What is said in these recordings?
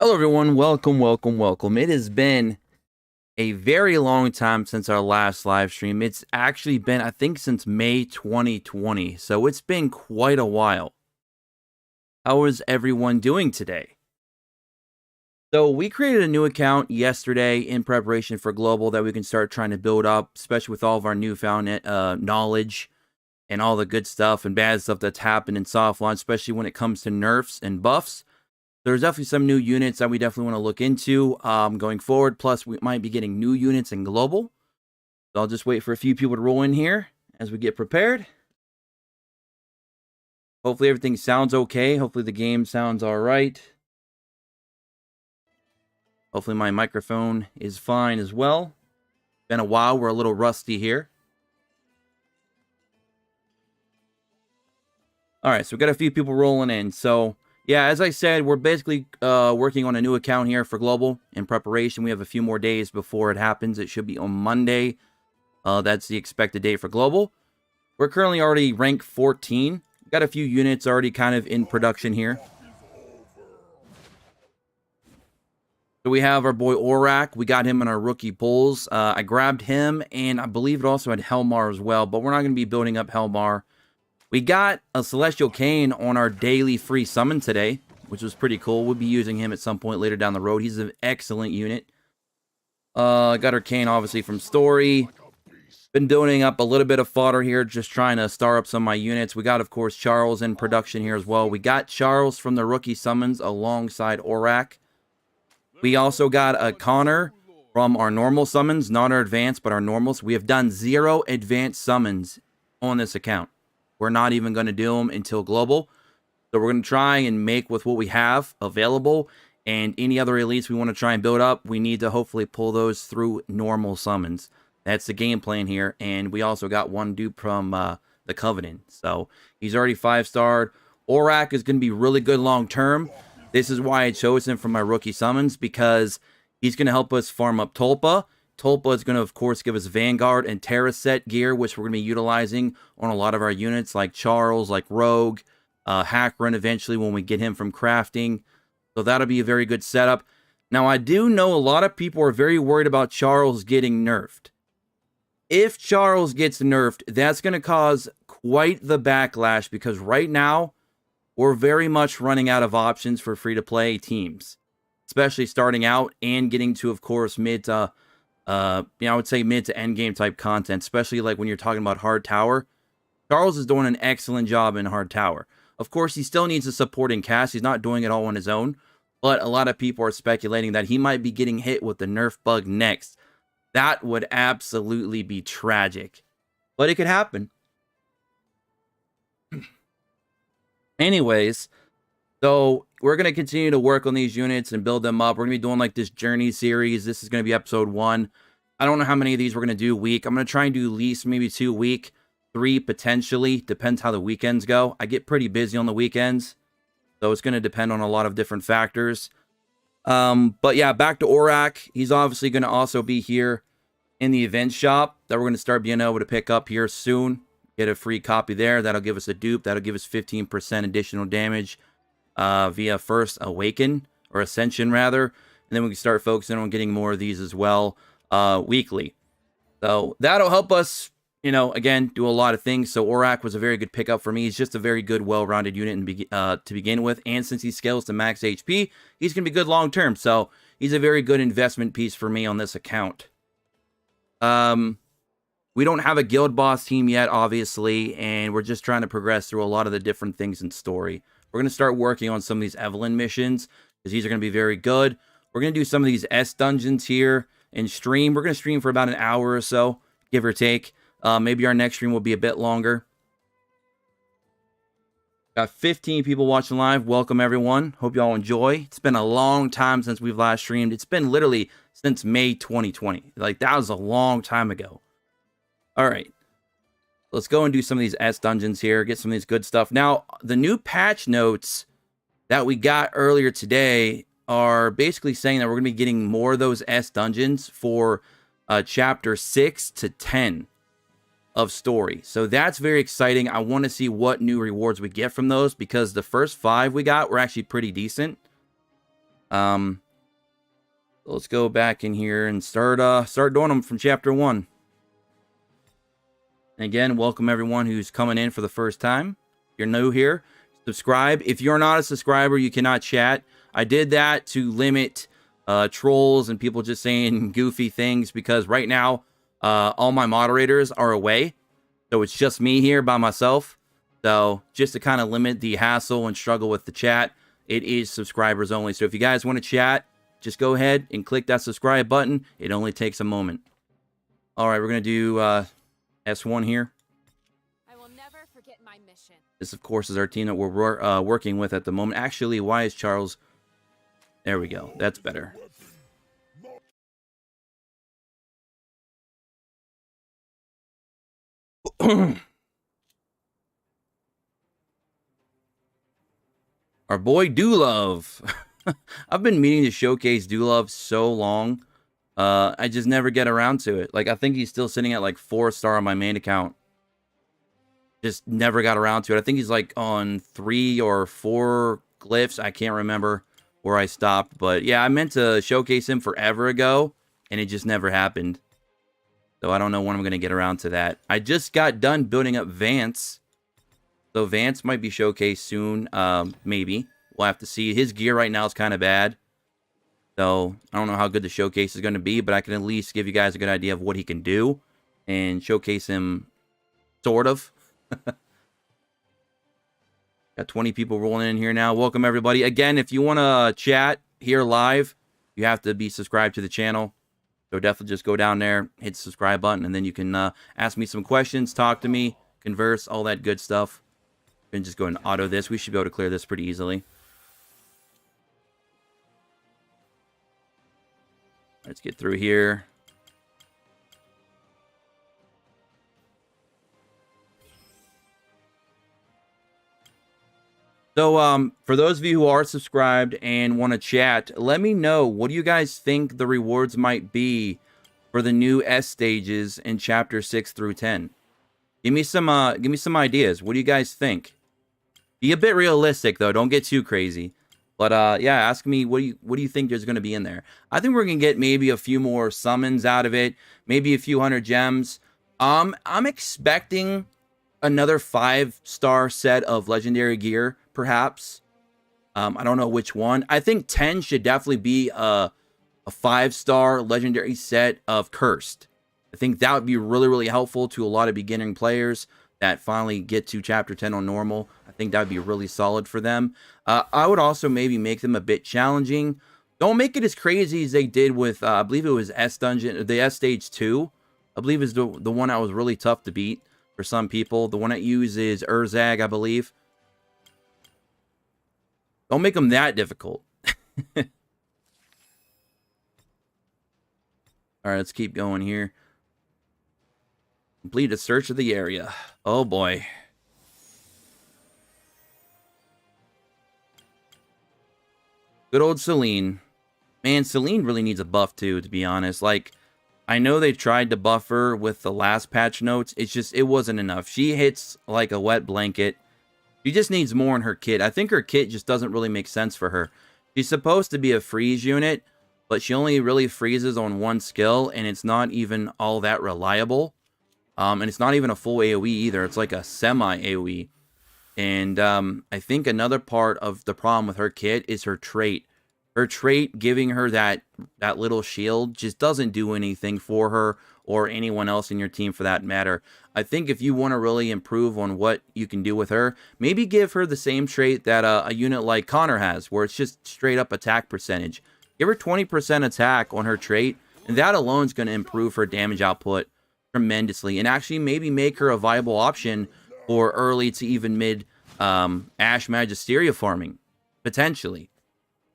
Hello, everyone. Welcome, welcome, welcome. It has been a very long time since our last live stream. It's actually been, I think, since May 2020. So it's been quite a while. How is everyone doing today? So we created a new account yesterday in preparation for Global that we can start trying to build up, especially with all of our newfound knowledge and all the good stuff and bad stuff that's happened in soft launch, especially when it comes to nerfs and buffs. There's definitely some new units that we definitely want to look into going forward. Plus, we might be getting new units in Global. So I'll just wait for a few people to roll in here as we get prepared. Hopefully everything sounds okay. Hopefully the game sounds all right. Hopefully my microphone is fine as well. Been a while. We're a little rusty here. All right, so we've got a few people rolling in. So, yeah, as I said, we're basically working on a new account here for Global in preparation. We have a few more days before it happens. It should be on Monday. That's the expected date for Global. We're currently already ranked 14. Got a few units already kind of in production here. So we have our boy Aurak. We got him in our rookie pulls. I grabbed him, and I believe it also had Helmar as well, but we're not going to be building up Helmar. We got a Celestial Cane on our daily free summon today, which was pretty cool. We'll be using him at some point later down the road. He's an excellent unit. Got our Cane, obviously, from Story. Been building up a little bit of fodder here, just trying to star up some of my units. We got, of course, Charles in production here as well. We got Charles from the rookie summons alongside Aurak. We also got a Connor from our normal summons, not our advanced, but our normals. We have done 0 advanced summons on this account. We're not even going to do them until Global. So we're going to try and make with what we have available. And any other elites we want to try and build up, we need to hopefully pull those through normal summons. That's the game plan here. And we also got one dude from the Covenant. So he's already 5-starred. Aurak is going to be really good long term. This is why I chose him for my rookie summons, because he's going to help us farm up Tulpa. Tulpa is going to, of course, give us Vanguard and Terra set gear, which we're going to be utilizing on a lot of our units, like Charles, like Rogue, Hackran eventually when we get him from crafting. So that'll be a very good setup. Now, I do know a lot of people are very worried about Charles getting nerfed. If Charles gets nerfed, that's going to cause quite the backlash, because right now, we're very much running out of options for free-to-play teams, especially starting out and getting to, of course, mid to I would say mid to end game type content, especially like when you're talking about hard tower. Charles is doing an excellent job in hard tower. Of course, he still needs a supporting cast. He's not doing it all on his own, but a lot of people are speculating that he might be getting hit with the nerf bug next. That would absolutely be tragic, but it could happen. Anyways, so we're going to continue to work on these units and build them up. We're going to be doing like this journey series. This is going to be episode 1. I don't know how many of these we're going to do a week. I'm going to try and do at least maybe 2 a week, 3 potentially. Depends how the weekends go. I get pretty busy on the weekends, so it's going to depend on a lot of different factors. But yeah, back to Aurak. He's obviously going to also be here in the event shop that we're going to start being able to pick up here soon. Get a free copy there. That'll give us a dupe. That'll give us 15% additional damage via first Awaken, or Ascension rather. And then we can start focusing on getting more of these as well weekly. So that'll help us, again, do a lot of things. So Aurak was a very good pickup for me. He's just a very good, well-rounded unit to begin with. And since he scales to max HP, he's going to be good long-term. So he's a very good investment piece for me on this account. We don't have a guild boss team yet, obviously, and we're just trying to progress through a lot of the different things in story. We're going to start working on some of these Evelyn missions, because these are going to be very good. We're going to do some of these S dungeons here and stream. We're going to stream for about an hour or so, give or take. Maybe our next stream will be a bit longer. Got 15 people watching live. Welcome, everyone. Hope you all enjoy. It's been a long time since we've last streamed. It's been literally since May 2020. Like, that was a long time ago. All right, let's go and do some of these S dungeons here, get some of these good stuff. Now, the new patch notes that we got earlier today are basically saying that we're going to be getting more of those S dungeons for chapter 6 to 10 of story. So that's very exciting. I want to see what new rewards we get from those, because the first 5 we got were actually pretty decent. Let's go back in here and start doing them from chapter 1. And again, welcome everyone who's coming in for the first time. If you're new here, subscribe. If you're not a subscriber, you cannot chat. I did that to limit trolls and people just saying goofy things, because right now all my moderators are away, so it's just me here by myself. So just to kind of limit the hassle and struggle with the chat, it is subscribers only. So if you guys want to chat, just go ahead and click that subscribe button. It only takes a moment. All right, we're going to do S1 here. I will never forget my mission. This, of course, is our team that we're working with at the moment. Actually, why is Charles... There we go. That's better. Our boy Doolove. I've been meaning to showcase Doolove so long. I just never get around to it. Like, I think he's still sitting at like 4-star on my main account. Just never got around to it. I think he's like on 3 or 4 glyphs. I can't remember where I stopped. But yeah, I meant to showcase him forever ago, and it just never happened. So I don't know when I'm going to get around to that. I just got done building up Vance. So Vance might be showcased soon. Maybe. We'll have to see. His gear right now is kind of bad. So I don't know how good the showcase is going to be, but I can at least give you guys a good idea of what he can do and showcase him, sort of. Got 20 people rolling in here now. Welcome, everybody. Again, if you want to chat here live, you have to be subscribed to the channel. So definitely just go down there, hit the subscribe button, and then you can ask me some questions, talk to me, converse, all that good stuff. And just go and auto this. We should be able to clear this pretty easily. Let's get through here. So, for those of you who are subscribed and want to chat, let me know, what do you guys think the rewards might be for the new S stages in chapter 6 through 10? Give me some ideas. What do you guys think? Be a bit realistic though. Don't get too crazy. But yeah, ask me, what do you think there's going to be in there? I think we're going to get maybe a few more summons out of it, maybe a few 100 gems. I'm expecting another 5-star set of legendary gear, perhaps. I don't know which one. I think 10 should definitely be a 5-star legendary set of cursed. I think that would be really, really helpful to a lot of beginning players that finally get to chapter 10 on normal. I think that would be really solid for them. I would also maybe make them a bit challenging. Don't make it as crazy as they did with, I believe it was S Dungeon, the S Stage 2. I believe is the one that was really tough to beat for some people. The one that uses Urzag, I believe. Don't make them that difficult. All right, let's keep going here. Complete a search of the area. Oh boy. Good old Celine. Man, Celine really needs a buff too, to be honest. Like, I know they tried to buff her with the last patch notes. It's just, it wasn't enough. She hits like a wet blanket. She just needs more in her kit. I think her kit just doesn't really make sense for her. She's supposed to be a freeze unit, but she only really freezes on one skill, and it's not even all that reliable. And it's not even a full AoE either. It's like a semi-AoE. And I think another part of the problem with her kit is her trait. Her trait giving her that little shield just doesn't do anything for her or anyone else in your team for that matter. I think if you want to really improve on what you can do with her, maybe give her the same trait that a unit like Connor has, where it's just straight up attack percentage. Give her 20% attack on her trait, and that alone is going to improve her damage output tremendously, and actually maybe make her a viable option for early to even mid Ash Magisteria farming, potentially.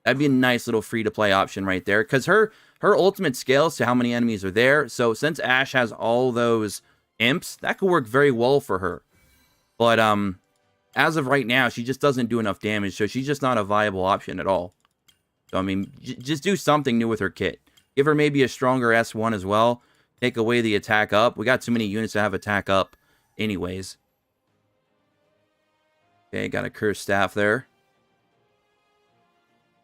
That'd be a nice little free-to-play option right there, because her ultimate scales to how many enemies are there, so since Ash has all those imps, that could work very well for her. But as of right now, she just doesn't do enough damage, so she's just not a viable option at all. So, I mean, just do something new with her kit. Give her maybe a stronger S1 as well. Take away the attack up. We got too many units that have attack up anyways. Okay, got a cursed staff there.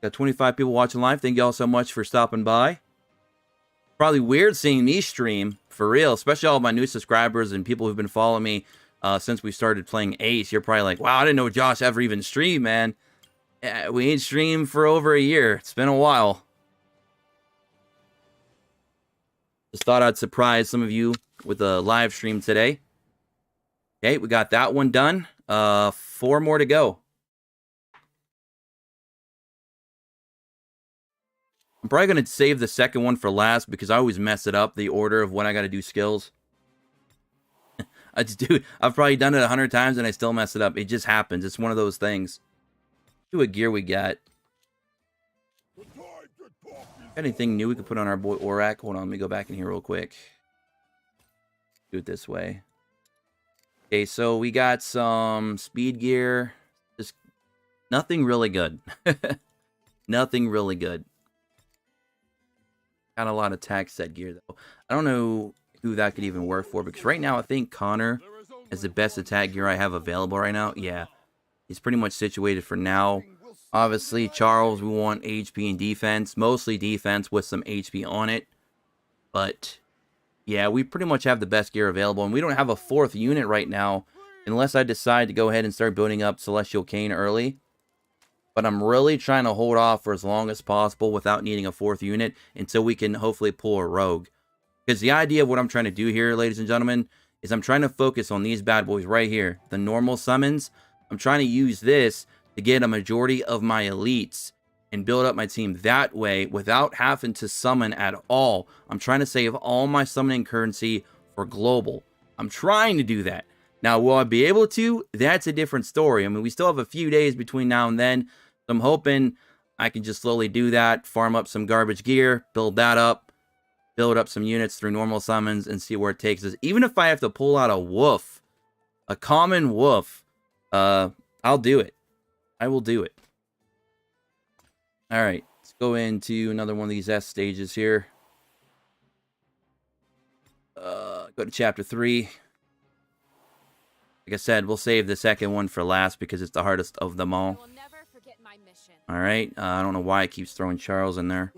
Got 25 people watching live. Thank you all so much for stopping by. Probably weird seeing me stream, for real, especially all my new subscribers and people who've been following me since we started playing Ace. You're probably like, wow, I didn't know Josh ever even streamed, man. We ain't streamed for over a year. It's been a while. Just thought I'd surprise some of you with a live stream today. Okay, we got that one done. 4 more to go. I'm probably going to save the second one for last because I always mess it up, the order of when I got to do skills. I've probably done it 100 times and I still mess it up. It just happens. It's one of those things. See what gear we got. Anything new we could put on our boy Aurak? Hold on, let me go back in here real quick. Do it this way. Okay, so we got some speed gear. Just nothing really good. Nothing really good. Got a lot of tag set gear, though. I don't know who that could even work for, because right now I think Connor is the best attack gear I have available right now. Yeah, he's pretty much situated for now. Obviously, Charles, we want HP and defense. Mostly defense with some HP on it. But, yeah, we pretty much have the best gear available. And we don't have a 4th unit right now, unless I decide to go ahead and start building up Celestial Cane early. But I'm really trying to hold off for as long as possible without needing a 4th unit until we can hopefully pull a rogue. Because the idea of what I'm trying to do here, ladies and gentlemen, is I'm trying to focus on these bad boys right here. The normal summons. I'm trying to use this to get a majority of my elites and build up my team that way without having to summon at all. I'm trying to save all my summoning currency for global. I'm trying to do that. Now, will I be able to? That's a different story. I mean, we still have a few days between now and then. So I'm hoping I can just slowly do that, farm up some garbage gear, build that up, build up some units through normal summons, and see where it takes us. Even if I have to pull out a wolf, a common wolf, I'll do it. I will do it. All right, let's go into another one of these S stages here. Go to chapter 3. Like I said, we'll save the second one for last because it's the hardest of them all. All right, I don't know why it keeps throwing Charles in there.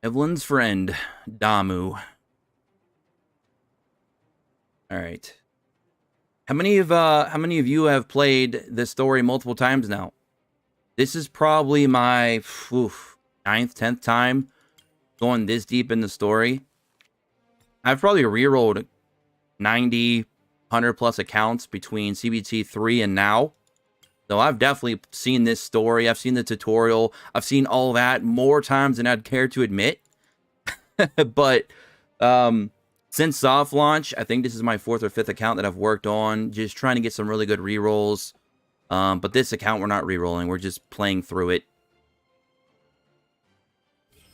Evelyn's friend, Damu. All right. How many of you have played this story multiple times now? This is probably my 9th, 10th time going this deep in the story. I've probably rerolled 90, 100 plus accounts between CBT 3 and now. So I've definitely seen this story. I've seen the tutorial. I've seen all that more times than I'd care to admit. But since soft launch, I think this is my 4th or 5th account that I've worked on, just trying to get some really good rerolls. But this account, we're not rerolling. We're just playing through it.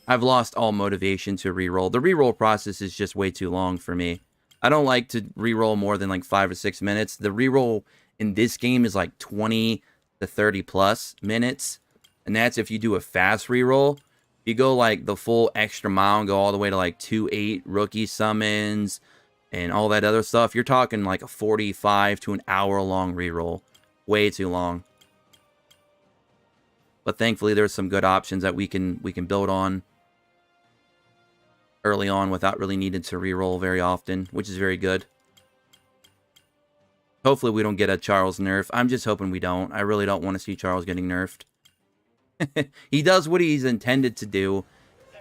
I've lost all motivation to reroll. The reroll process is just way too long for me. I don't like to reroll more than like 5 or 6 minutes. The reroll in this game is like 20 to 30 plus minutes. And that's if you do a fast reroll. If you go like the full extra mile and go all the way to like 2-8 rookie summons and all that other stuff, you're talking like a 45 to an hour long reroll. Way too long. But thankfully there's some good options that we can build on early on without really needing to reroll very often, which is very good. Hopefully we don't get a Charles nerf. I'm just hoping we don't. I really don't want to see Charles getting nerfed. He does what he's intended to do.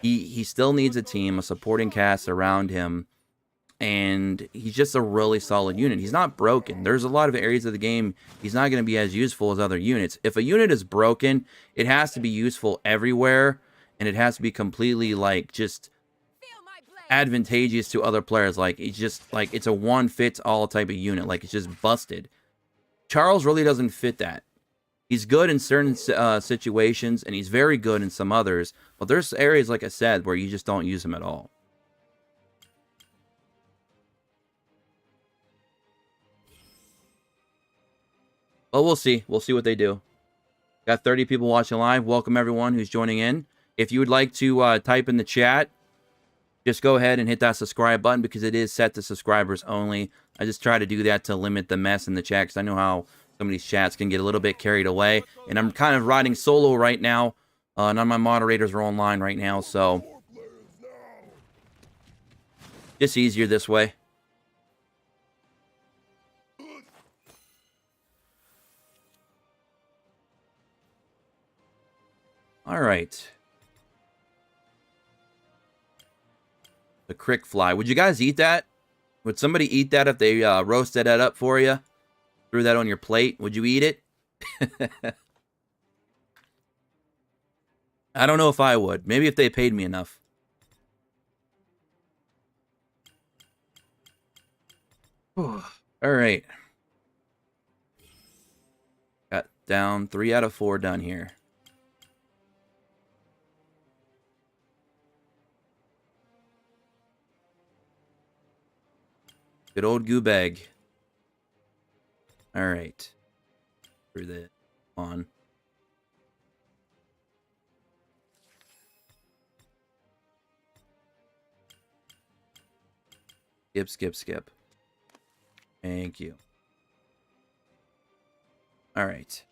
He still needs a team, a supporting cast around him, and he's just a really solid unit. He's not broken. There's a lot of areas of the game he's not going to be as useful as other units. If a unit is broken, it has to be useful everywhere, and it has to be completely like just advantageous to other players. Like it's just like it's a one-fits-all type of unit. Like it's just busted. Charles really doesn't fit that. He's good in certain situations, and he's very good in some others. But there's areas, like I said, where you just don't use him at all. But we'll see. We'll see what they do. Got 30 people watching live. Welcome everyone who's joining in. If you would like to type in the chat just go ahead and hit that subscribe button because it is set to subscribers only. I just try to do that to limit the mess in the chat because I know how some of these chats can get a little bit carried away. And I'm kind of riding solo right now. None of my moderators are online right now, so it's easier this way. All right. The crick fly. Would you guys eat that? Would somebody eat that if they roasted that up for you? Threw that on your plate? Would you eat it? I don't know if I would. Maybe if they paid me enough. All right. Got down 3 out of 4 done here. Good old goobag. All right. Through the on. Skip, skip, skip. Thank you. All right.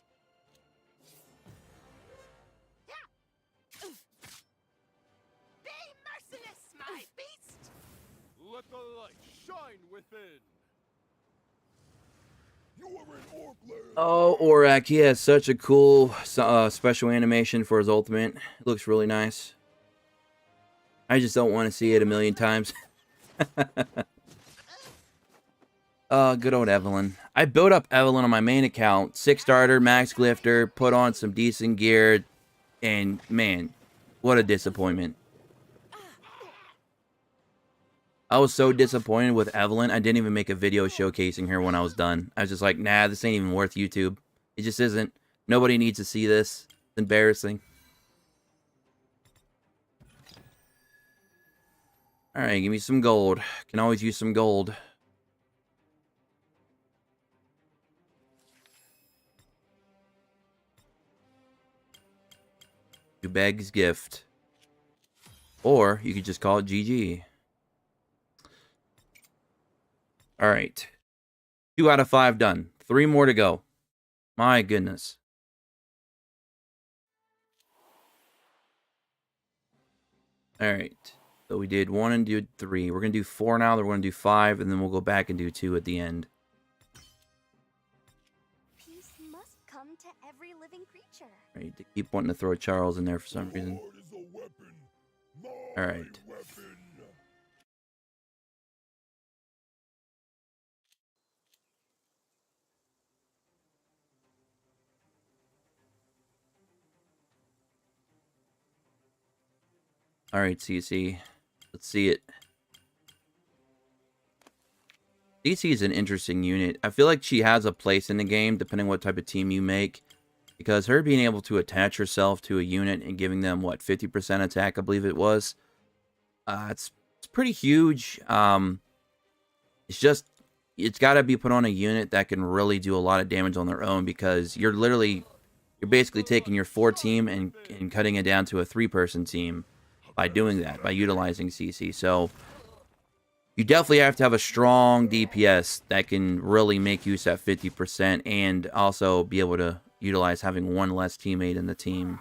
Be merciless, my beast! Let the light shine within. You are an orc lair. Oh, Aurak, he has such a cool special animation for his ultimate. It looks really nice. I just don't want to see it a million times. Good old Evelyn. I built up Evelyn on my main account. 6 starter, max glifter, put on some decent gear, and man, what a disappointment. I was so disappointed with Evelyn, I didn't even make a video showcasing her when I was done. I was just like, nah, this ain't even worth YouTube. It just isn't. Nobody needs to see this. It's embarrassing. Alright, give me some gold. Can always use some gold. Goobag's gift. Or you could just call it GG. Alright. 2 out of 5 done. 3 more to go. My goodness. Alright. So we did 1 and did 3. We're going to do 4 now. Then we're going to do 5. And then we'll go back and do 2 at the end. Peace must come to every living creature. Right. To keep wanting to throw Charles in there for some reason. Alright. Alright, CC. Let's see it. CC is an interesting unit. I feel like she has a place in the game, depending what type of team you make. Because her being able to attach herself to a unit and giving them, what, 50% attack, I believe it was. It's pretty huge. It's just, it's got to be put on a unit that can really do a lot of damage on their own. Because you're basically taking your 4 team and cutting it down to a 3-person team. By doing that, by utilizing CC. So, you definitely have to have a strong DPS that can really make use at 50% and also be able to utilize having 1 less teammate in the team.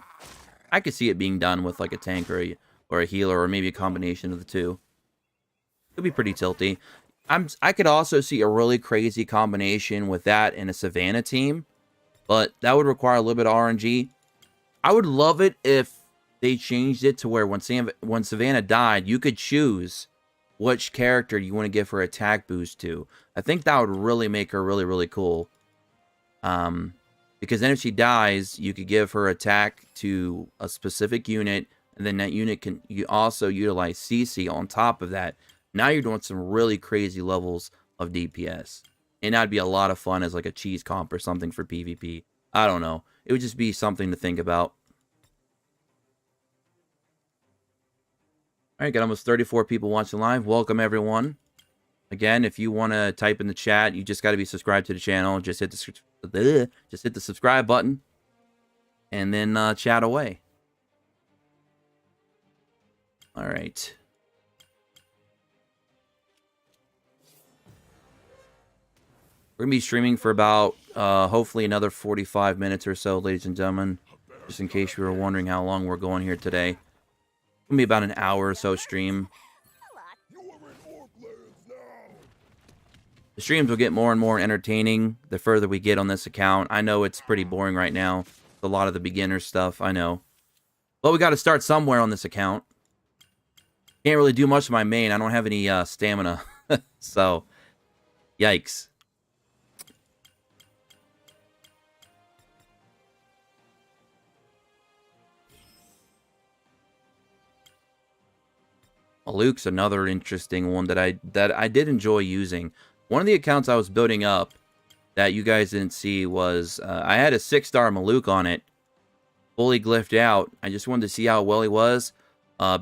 I could see it being done with like a tank or a healer or maybe a combination of the two. It'd be pretty tilty. I could also see a really crazy combination with that and a Savannah team, but that would require a little bit of RNG. I would love it if they changed it to where when Savannah died, you could choose which character you want to give her attack boost to. I think that would really make her really, really cool. Because then if she dies, you could give her attack to a specific unit, and then that unit can also utilize CC on top of that. Now you're doing some really crazy levels of DPS. And that'd be a lot of fun as like a cheese comp or something for PvP. I don't know. It would just be something to think about. All right, got almost 34 people watching live. Welcome, everyone. Again, if you want to type in the chat, you just got to be subscribed to the channel. Just hit the subscribe button, and then chat away. All right. We're going to be streaming for about, hopefully another 45 minutes or so, ladies and gentlemen. Just in case you were wondering how long we're going here today. It's going to be about an hour or so stream. You are in orc lands now. The streams will get more and more entertaining the further we get on this account. I know it's pretty boring right now. A lot of the beginner stuff, I know. But we got to start somewhere on this account. Can't really do much of my main. I don't have any stamina. So, yikes. Luke's another interesting one that I did enjoy using. One of the accounts I was building up that you guys didn't see was I had a 6-star Maluk on it, fully glyphed out. I just wanted to see how well he was.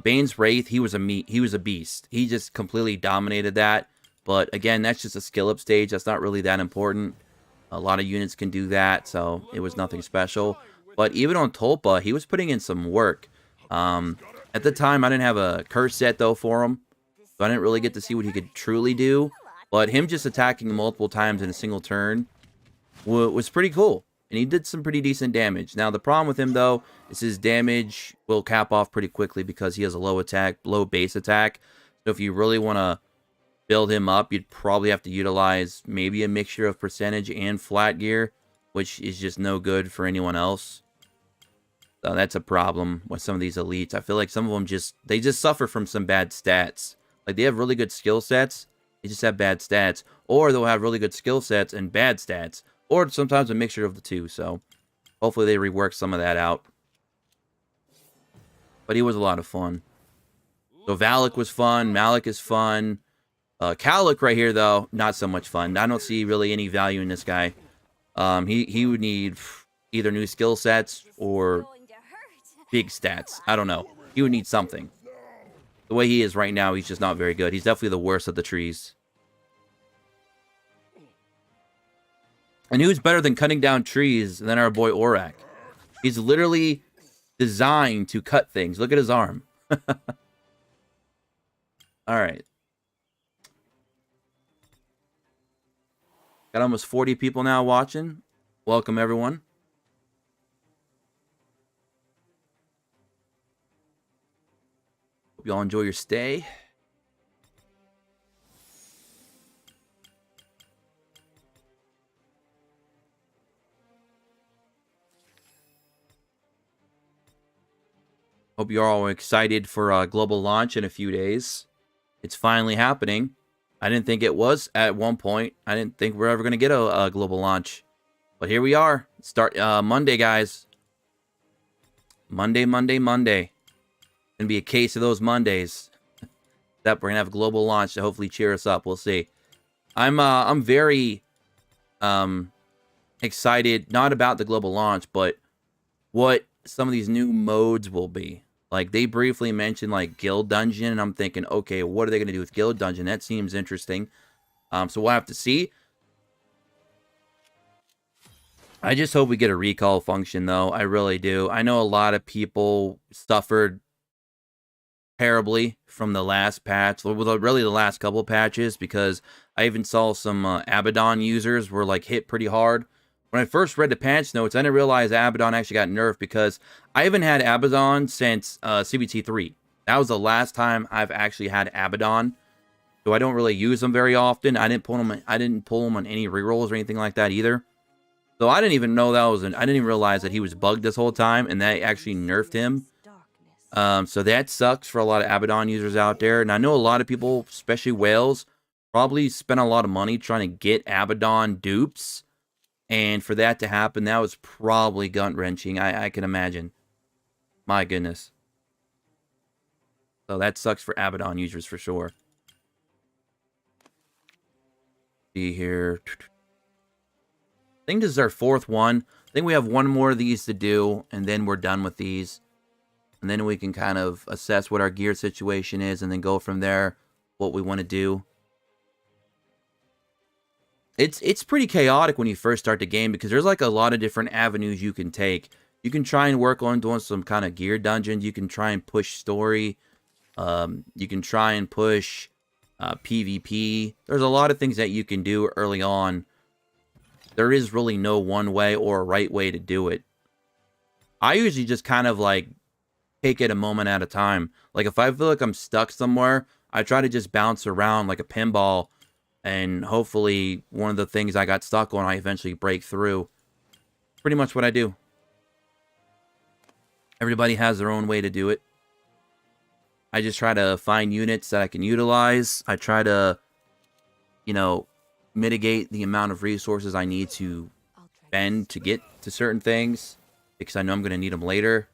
Bane's Wraith, he was a beast. He just completely dominated that. But again, that's just a skill up stage. That's not really that important. A lot of units can do that, so it was nothing special. But even on Tulpa, he was putting in some work. At the time, I didn't have a curse set, though, for him. So I didn't really get to see what he could truly do. But him just attacking multiple times in a single turn was pretty cool. And he did some pretty decent damage. Now, the problem with him, though, is his damage will cap off pretty quickly because he has a low base attack. So if you really want to build him up, you'd probably have to utilize maybe a mixture of percentage and flat gear, which is just no good for anyone else. So that's a problem with some of these elites. I feel like some of them they just suffer from some bad stats. Like, they have really good skill sets, they just have bad stats. Or they'll have really good skill sets and bad stats. Or sometimes a mixture of the two. So hopefully they rework some of that out. But he was a lot of fun. So Valak was fun. Malik is fun. Kalik right here, though, not so much fun. I don't see really any value in this guy. He would need either new skill sets or big stats. I don't know. He would need something. The way he is right now, he's just not very good. He's definitely the worst of the trees. And who's better than cutting down trees than our boy Aurak? He's literally designed to cut things. Look at his arm. Alright. Got almost 40 people now watching. Welcome, everyone. Hope y'all enjoy your stay. Hope you're all excited for a global launch in a few days. It's finally happening. I didn't think it was at one point. I didn't think we're ever going to get a global launch. But here we are. Start Monday, guys. Monday. Gonna be a case of those Mondays. That we're gonna have a global launch to hopefully cheer us up. We'll see. I'm very excited, not about the global launch, but what some of these new modes will be. Like, they briefly mentioned, like, Guild Dungeon, and I'm thinking, okay, what are they going to do with Guild Dungeon? That seems interesting. So we'll have to see. I just hope we get a recall function, though. I really do. I know a lot of people suffered terribly from the last patch, well, really the last couple patches, because I even saw some Abaddon users were, like, hit pretty hard. When I first read the patch notes, I didn't realize Abaddon actually got nerfed, because I haven't had Abaddon since CBT 3. That was the last time I've actually had Abaddon, so I don't really use them very often. I didn't pull them on any rerolls or anything like that either. So I didn't even know that I didn't even realize that he was bugged this whole time, and they actually nerfed him. So that sucks for a lot of Abaddon users out there. And I know a lot of people, especially whales, probably spent a lot of money trying to get Abaddon dupes. And for that to happen, that was probably gut-wrenching, I can imagine. My goodness. So that sucks for Abaddon users for sure. See here. I think this is our 4th one. I think we have one more of these to do, and then we're done with these. And then we can kind of assess what our gear situation is, and then go from there, what we want to do. It's pretty chaotic when you first start the game, because there's like a lot of different avenues you can take. You can try and work on doing some kind of gear dungeons. You can try and push story. You can try and push PvP. There's a lot of things that you can do early on there is really no one way or a right way to do it. I usually just kind of like take it a moment at a time. Like if I feel like I'm stuck somewhere, I try to just bounce around like a pinball, and hopefully one of the things I got stuck on, I eventually break through. Pretty much what I do. Everybody has their own way to do it. I just try to find units that I can utilize. I try to, you know, mitigate the amount of resources I need to spend to get to certain things, because I know I'm going to need them later.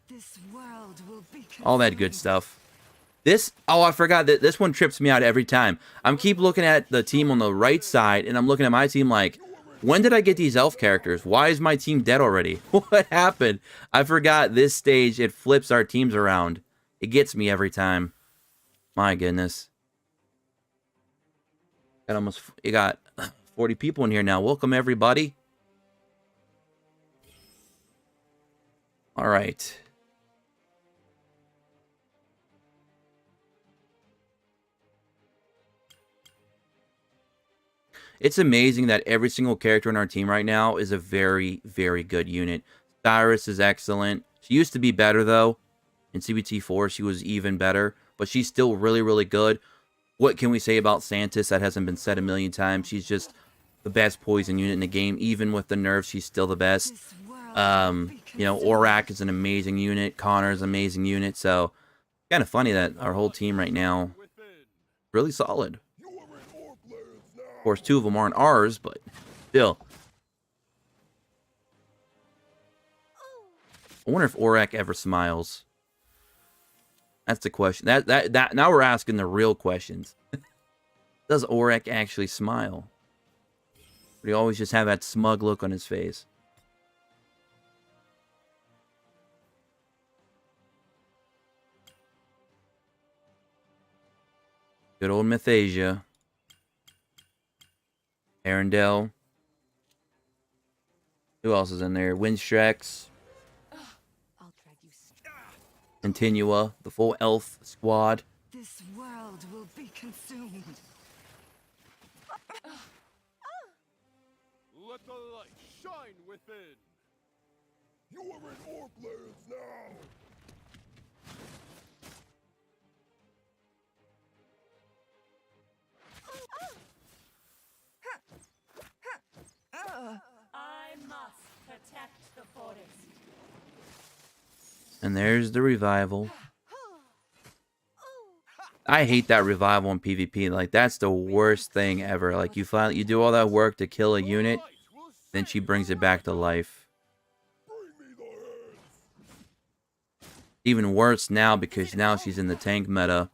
All that good stuff. Oh, I forgot that this one trips me out every time. I'm keep looking at the team on the right side, and I'm looking at my team like, when did I get these elf characters? Why is my team dead already? What happened? I forgot this stage, it flips our teams around. It gets me every time. My goodness. You got 40 people in here now. Welcome, everybody. All right. It's amazing that every single character in our team right now is a very, very good unit. Cyrus is excellent. She used to be better, though. In CBT4, she was even better. But she's still really, really good. What can we say about Santis? That hasn't been said a million times. She's just the best poison unit in the game. Even with the nerfs, she's still the best. You know, Aurak is an amazing unit. Connor's an amazing unit. So, kind of funny that our whole team right now really solid. Of course, 2 of them aren't ours, but still. I wonder if Aurak ever smiles. That's the question. Now we're asking the real questions. Does Aurak actually smile? Or do he always just have that smug look on his face? Good old Mythasia. Arendelle. Who else is in there? Windstrex. Continua, the full elf squad. This world will be consumed. Let the light shine within. You are in Orc lands now. I must protect the forest. And there's the revival. I hate that revival in PvP. Like, that's the worst thing ever. Like, you do all that work to kill a unit, then she brings it back to life. Even worse now, because now she's in the tank meta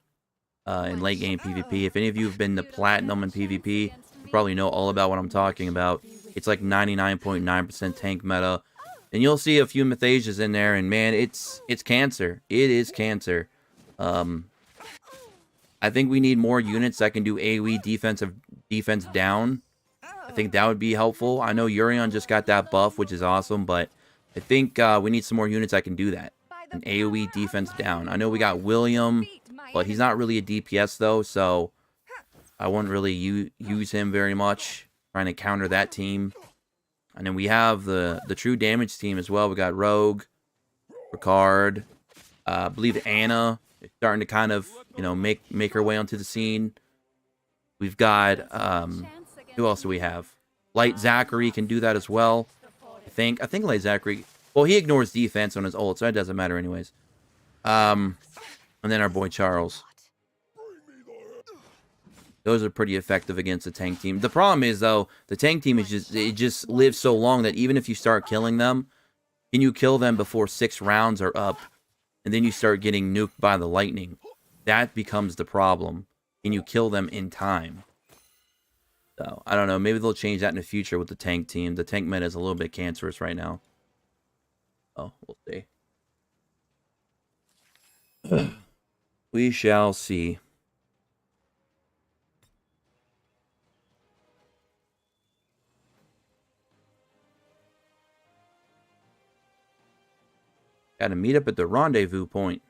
in late game PvP. If any of you have been to Platinum in PvP, you probably know all about what I'm talking about. It's like 99.9% tank meta. And you'll see a few Mythasias in there, and man, it's cancer. It is cancer. I think we need more units that can do AoE defense down. I think that would be helpful. I know Urion just got that buff, which is awesome, but I think we need some more units that can do that. An AoE defense down. I know we got William, but he's not really a DPS, though, so I wouldn't really use him very much, trying to counter that team. And then we have the true damage team as well. We got Rogue, Ricard, I believe Anna is starting to kind of, you know, make her way onto the scene. We've got, who else do we have? Light Zachary can do that as well. I think Light Zachary, well, he ignores defense on his ult, so it doesn't matter anyways. And then our boy Charles. Those are pretty effective against the tank team. The problem is, though, the tank team is just lives so long that even if you start killing them, can you kill them before 6 rounds are up, and then you start getting nuked by the lightning? That becomes the problem. Can you kill them in time? So, I don't know. Maybe they'll change that in the future with the tank team. The tank meta is a little bit cancerous right now. Oh, we'll see. We shall see. Got to meet up at the rendezvous point.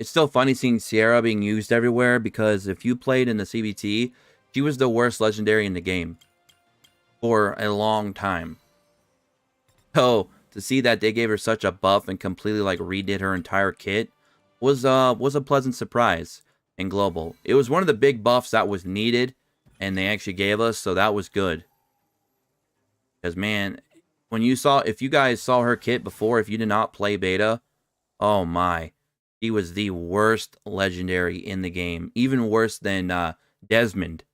It's still funny seeing Sierra being used everywhere, because if you played in the CBT, she was the worst legendary in the game. for a long time. So to see that they gave her such a buff and completely like redid her entire kit was a pleasant surprise in global. It was one of the big buffs that was needed, and they actually gave us, so that was good. Because man, when you saw, if you guys saw her kit before, if you did not play beta, oh my, she was the worst legendary in the game, even worse than Desmond.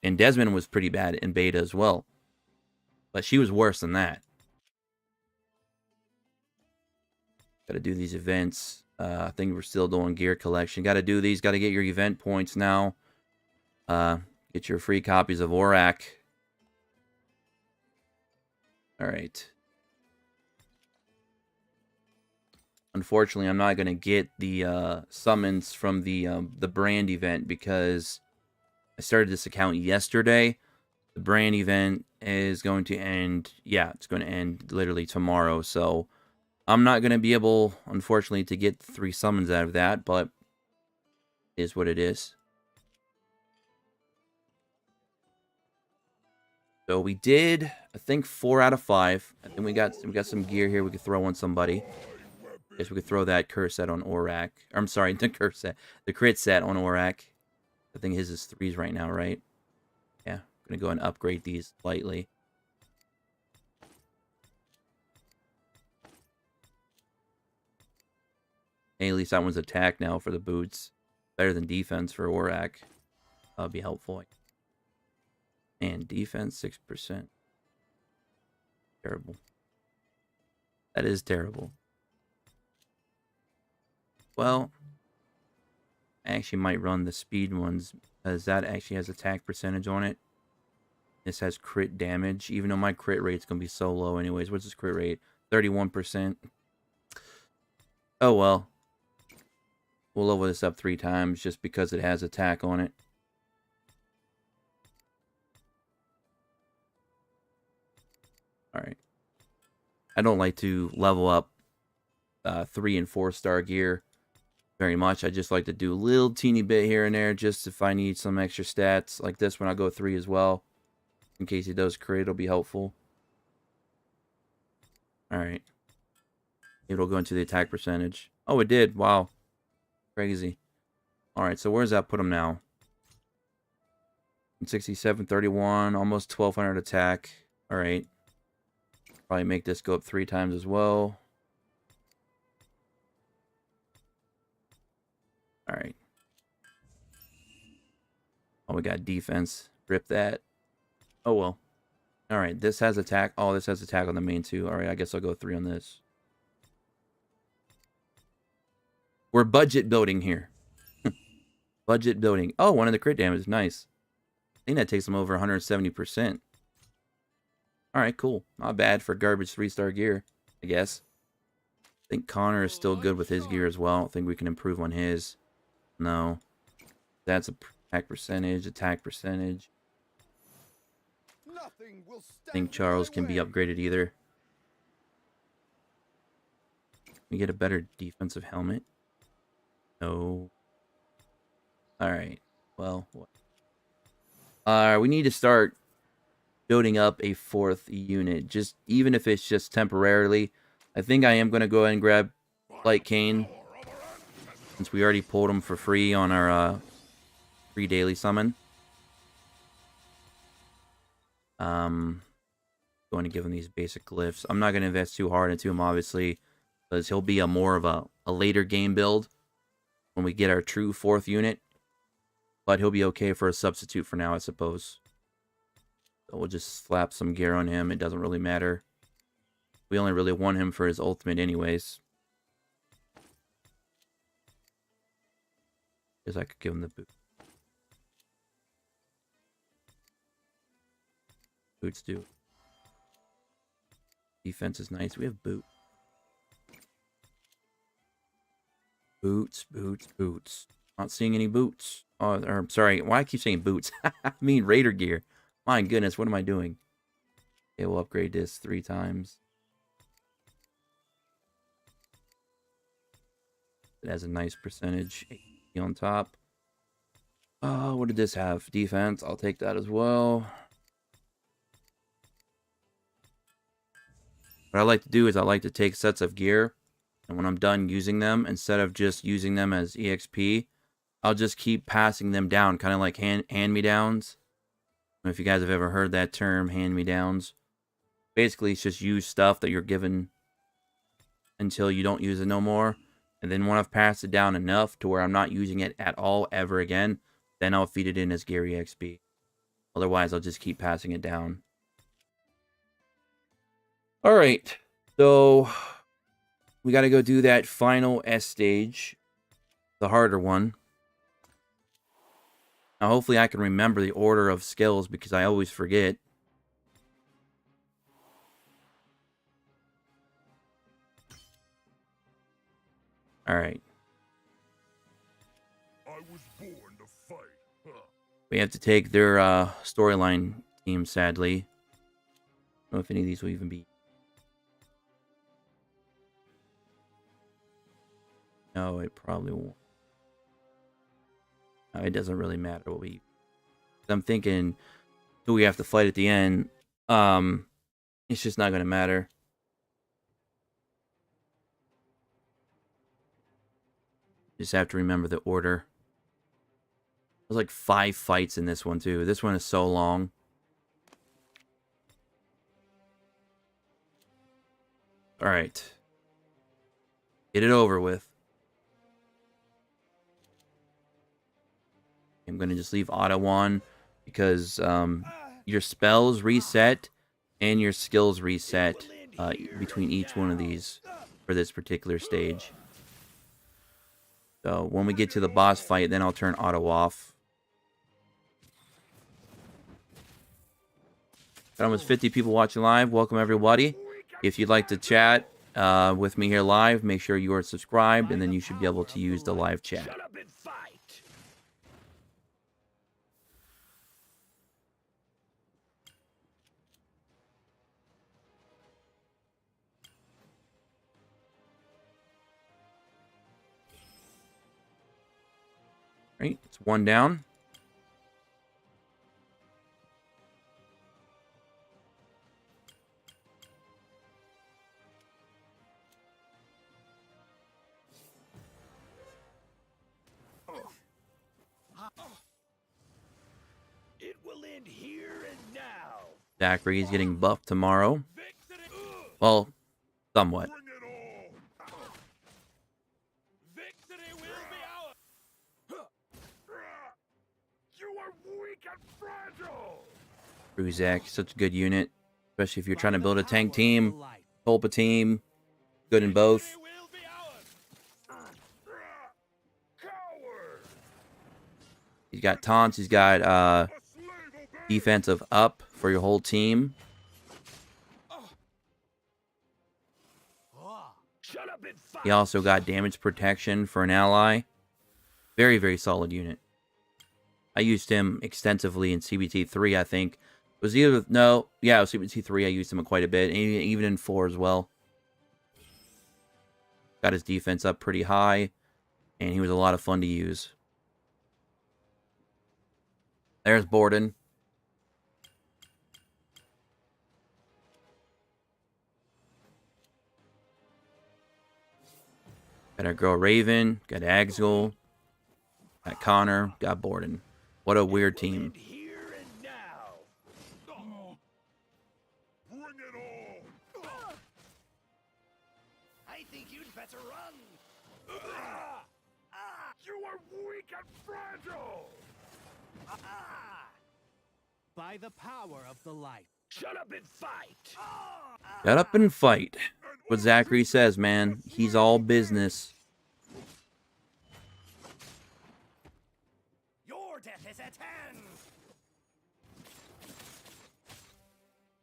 And Desmond was pretty bad in beta as well, but she was worse than that. Got to do these events. I think we're still doing gear collection. Got to do these. Got to get your event points now. Get your free copies of Aurak. All right. Unfortunately, I'm not going to get the summons from the brand event because I started this account yesterday. The brand event is going to end. Yeah, it's going to end literally tomorrow. So I'm not going to be able, unfortunately, to get 3 summons out of that, but it is what it is. So we did, I think, 4 out of 5. I think we got some gear here we could throw on somebody. Guess we could throw that curse set on Aurak. I'm sorry, the curse set, the crit set on Aurak. I think his is 3s right now, right? Yeah, I'm gonna go and upgrade these slightly. Hey, at least that one's attack now for the boots. Better than defense for Aurak. That would be helpful. And defense 6%. Terrible. That is terrible. Well, I actually might run the speed ones because that actually has attack percentage on it. This has crit damage, even though my crit rate's going to be so low anyways. What's this crit rate? 31%. Oh well. We'll level this up 3 times just because it has attack on it. Alright. I don't like to level up 3 and 4 star gear very much. I just like to do a little teeny bit here and there just if I need some extra stats. Like this one, I'll go 3 as well. In case he does crit, it'll be helpful. Alright. It'll go into the attack percentage. Oh, it did. Wow. Crazy. Alright, so where's that put him now? 67, 31, almost 1200 attack. Alright. Probably make this go up 3 times as well. Alright. Oh, we got defense. Rip that. Oh, well. Alright, this has attack. Oh, this has attack on the main too. Alright, I guess I'll go 3 on this. We're budget building here. Budget building. Oh, one of the crit damage. Nice. I think that takes them over 170%. Alright, cool. Not bad for garbage 3-star gear, I guess. I think Connor is still good with his gear as well. I don't think we can improve on his. No. That's attack percentage, attack percentage. I think Charles can be upgraded either. We get a better defensive helmet. No. Alright. Well, what? We need to start building up a 4th unit. Just even if it's just temporarily. I think I am going to go ahead and grab Light Cane. Since we already pulled him for free on our free daily summon. Going to give him these basic glyphs. I'm not going to invest too hard into him, obviously, because he'll be a more of a later game build when we get our true 4th unit. But he'll be okay for a substitute for now, I suppose. So we'll just slap some gear on him. It doesn't really matter. We only really want him for his ultimate anyways. Because I could give him the boot. Boots do. Defense is nice. We have boot. Boots, boots, boots. Not seeing any boots. Oh, or, sorry. Why I keep saying boots? I mean Raider gear. My goodness, what am I doing? Okay, we'll upgrade this 3 times. It has a nice percentage. 80 on top. What did this have? Defense. I'll take that as well. What I like to do is I like to take sets of gear, and when I'm done using them, instead of just using them as EXP, I'll just keep passing them down, kind of like hand-me-downs. I don't know if you guys have ever heard that term, hand-me-downs. Basically, it's just use stuff that you're given until you don't use it no more. And then when I've passed it down enough to where I'm not using it at all ever again, then I'll feed it in as gear EXP. Otherwise, I'll just keep passing it down. Alright, so we got to go do that final S stage, the harder one. Now, hopefully I can remember the order of skills because I always forget. Alright. I was born to fight. Huh. We have to take their storyline team, sadly. I don't know if any of these will even be. No, it probably won't. No, it doesn't really matter what we... I'm thinking who we have to fight at the end. It's just not going to matter. Just have to remember the order. There's like 5 fights in this one, too. This one is so long. Alright. Get it over with. I'm going to just leave auto on because your spells reset and your skills reset between each one of these for this particular stage. So when we get to the boss fight, then I'll turn auto off. Got almost 50 people watching live. Welcome, everybody. If you'd like to chat with me here live, make sure you are subscribed, and then you should be able to use the live chat. Shut up and fight. Right, it's 1 down. It will end here and now. Zachary's getting buffed tomorrow. Victory. Well, somewhat. Bring it all. Victory will be ours. You are weak and fragile. Ruzak, such a good unit. Especially if you're trying to build a tank team, Tulpa team. Good in both. Victory will be ours. Coward. He's got taunts. He's got A slave obey. defensive up for your whole team. Shut up and fight. He also got damage protection for an ally. Very, very solid unit. I used him extensively in CBT3, I think. It was either... No. Yeah, it was CBT3. I used him quite a bit. And even in 4 as well. Got his defense up pretty high. And he was a lot of fun to use. There's Borden. Got our girl Raven. Got Axel. Got Connor. Got Borden. What a weird team. Here and now. Bring it all. I think you'd better run. You are weak and fragile. By the power of the light. Shut up and fight. Shut up and fight. What Zachary says, man. He's all business. Your death is at hand.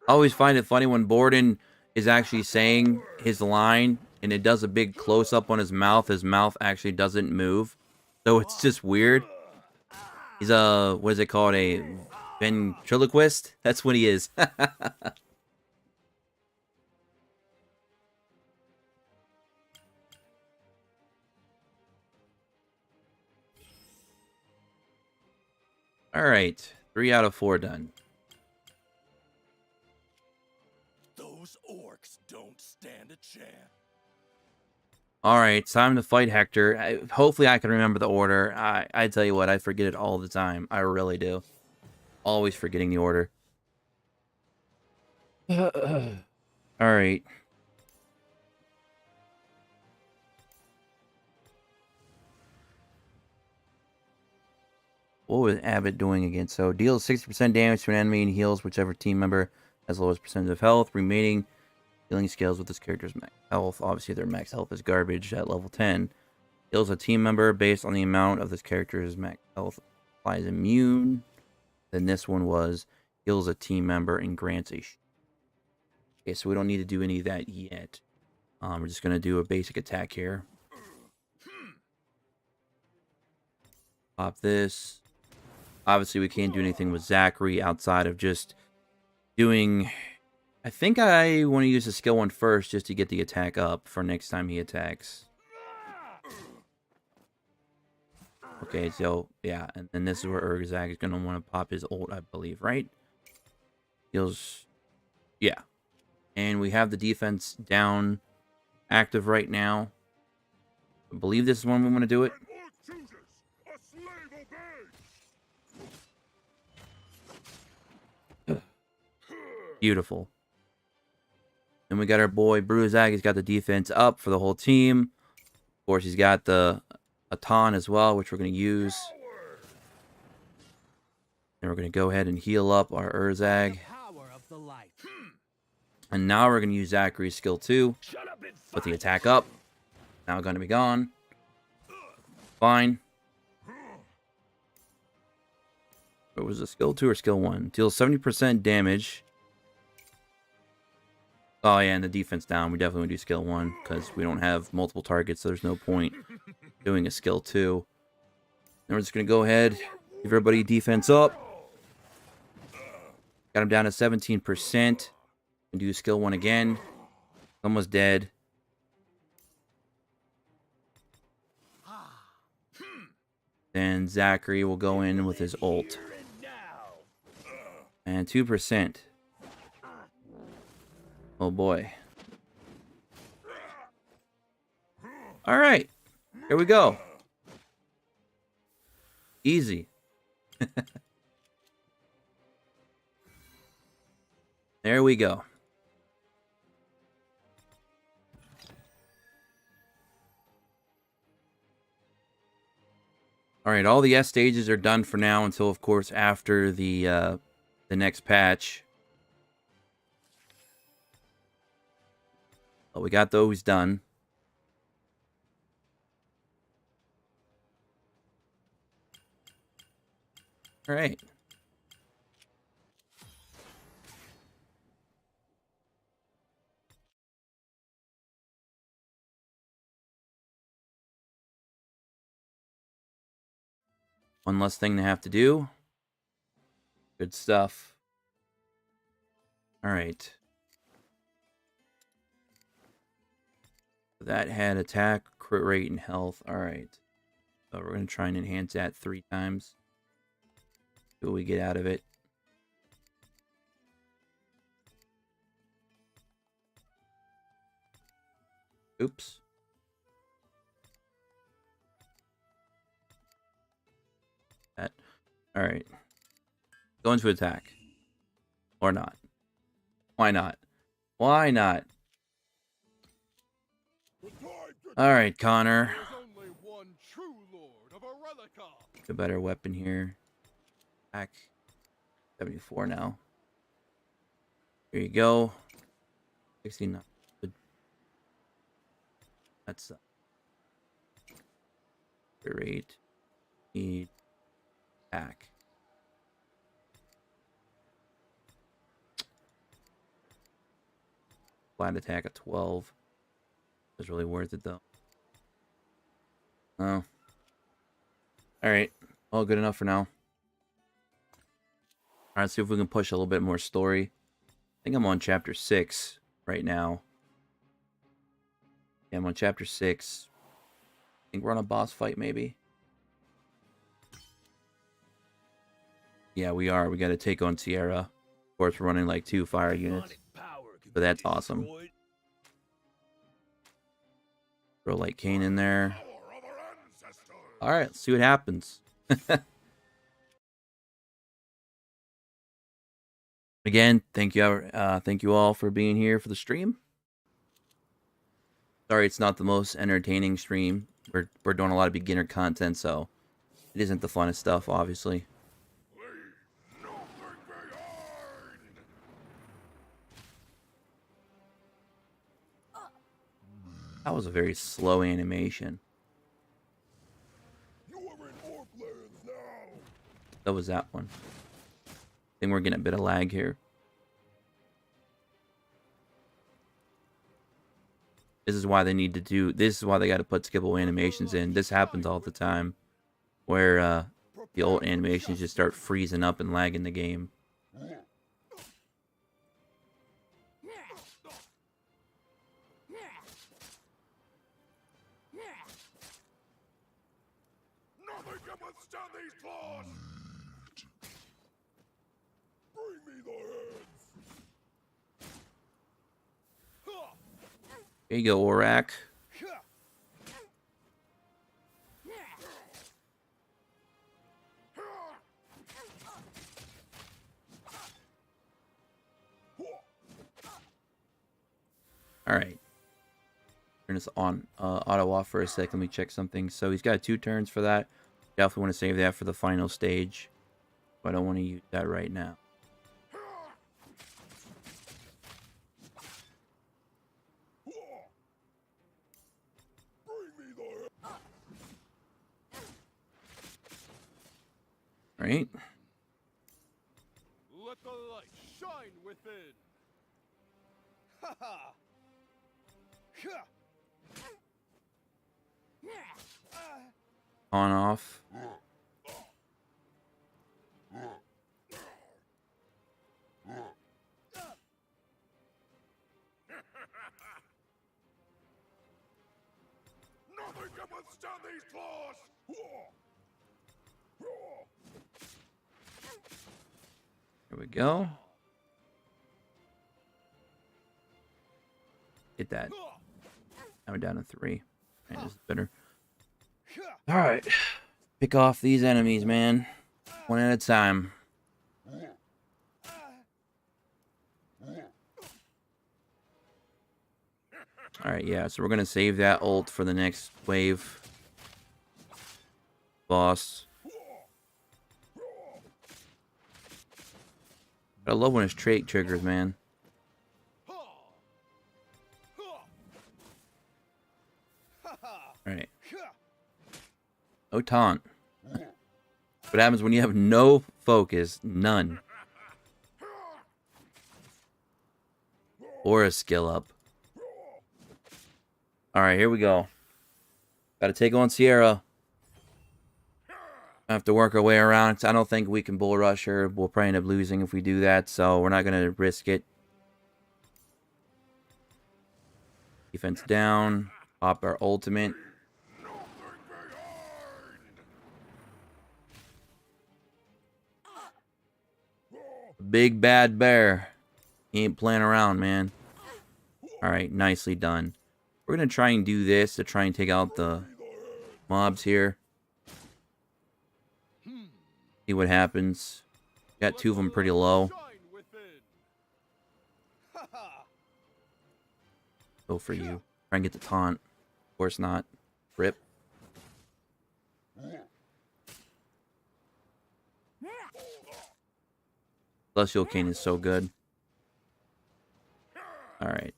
I always find it funny when Borden is actually saying his line and it does a big close-up on his mouth. His mouth actually doesn't move. So it's just weird. He's a, what is it called? A ventriloquist? That's what he is. Alright. 3 out of 4 done. Those Orcs don't stand a chance. All right, it's time to fight Hector. Hopefully I can remember the order. I tell you what, I forget it all the time. I really do. Always forgetting the order. All right. What was Abbott doing again? So deals 60% damage to an enemy and heals whichever team member has the lowest percentage of health. Remaining healing scales with this character's max health. Obviously, their max health is garbage at level 10. Heals a team member based on the amount of this character's max health. Applies immune. Then this one was heals a team member and grants a... Okay, so we don't need to do any of that yet. We're just going to do a basic attack here. Pop this. Obviously, we can't do anything with Zachary outside of just doing... I think I want to use the skill one first just to get the attack up for next time he attacks. Okay, so, yeah. And then this is where Urgzag is going to want to pop his ult, I believe, right? Heals... Yeah. And we have the defense down active right now. I believe this is when we want to do it. Beautiful. And we got our boy Bruzag. He's got the defense up for the whole team. Of course, he's got the Atan as well, which we're going to use. And we're going to go ahead and heal up our Urzag. And now we're going to use Zachary's skill 2. Put the attack up. Now going to be gone. Fine. What was it, skill 2 or skill 1? Deals 70% damage. Oh yeah, and the defense down. We definitely do skill 1 because we don't have multiple targets, so there's no point doing a skill 2. And we're just going to go ahead, give everybody defense up. Got him down to 17%. And do skill 1 again. Almost dead. Then Zachary will go in with his ult. And 2%. Oh boy. Alright. Here we go. Easy. There we go. Alright, all the S stages are done for now until, of course, after the next patch. But we got those done. Alright. One less thing to have to do. Good stuff. Alright. That had attack, crit rate, and health. Alright. So we're going to try and enhance that 3 times. See what we get out of it. Oops. That. Alright. Go into attack. Or not. Why not? Why not? Alright, Connor. A better weapon here. Attack. 74 now. Here you go. 69. That's rate. Need attack. Flat attack at 12. It's really worth it though. Oh. Alright. All good enough for now. Alright, see if we can push a little bit more story. I think I'm on chapter 6 right now. Yeah, I'm on chapter 6. I think we're on a boss fight, maybe. Yeah, we are. We got to take on Sierra. Of course, we're running like 2 fire units. Power can But that's awesome. Destroyed. Throw like Kane in there. Power of our ancestors. All right, let's see what happens. Again, thank you all for being here for the stream. Sorry, it's not the most entertaining stream. We're doing a lot of beginner content, so it isn't the funnest stuff, obviously. Leave nothing behind. That was a very slow animation. You are in Orplands now. That was that one. I think we're getting a bit of lag here. This is why they need to do. This is why they got to put skippable animations in. This happens all the time, where the old animations just start freezing up and lagging the game. Nothing can withstand these claws. Bring me the heads. Here you go, Aurak. All right. Turn this on auto off for a sec. Let me check something. So he's got 2 turns for that. Definitely want to save that for the final stage, but I don't want to use that right now. Bring me the heads. All right. Let the light shine within. Ha ha. On off. Nothing can withstand these claws. Here we go. Get that. Now we're down to 3. Man, this is better. All right. Pick off these enemies, man. One at a time. All right, yeah. So we're going to save that ult for the next wave. Boss. I love when his trait triggers, man. Alright. No taunt. What happens when you have no focus? None. Or a skill up. Alright, here we go. Gotta take on Sierra. I have to work our way around. I don't think we can bull rush her. We'll probably end up losing if we do that, so we're not going to risk it. Defense down. Pop our ultimate. Big bad bear. He ain't playing around, man. Alright, nicely done. We're going to try and do this to try and take out the mobs here. See what happens. Got 2 of them pretty low. Go for you. Try and get the taunt. Of course not. Rip. Celestial Cane is so good. Alright.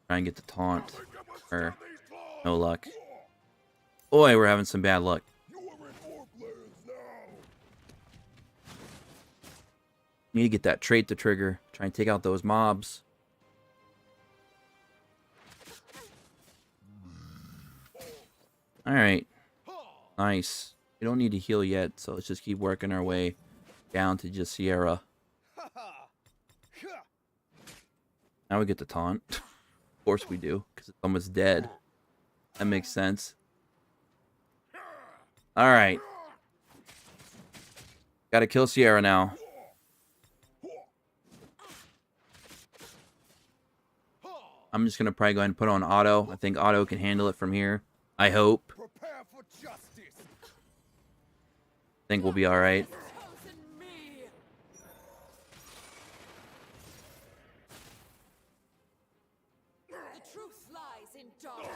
Try and get the taunt. No luck. Boy, we're having some bad luck. Need to get that trait to trigger. Try and take out those mobs. Alright. Nice. We don't need to heal yet, so let's just keep working our way down to just Sierra. Now we get the taunt. Of course we do, because it's almost dead. That makes sense. Alright. Gotta kill Sierra now. I'm just going to probably go ahead and put on auto. I think auto can handle it from here. I hope. Prepare for justice. I think we'll be all right. Chosen me. The truth lies in darkness.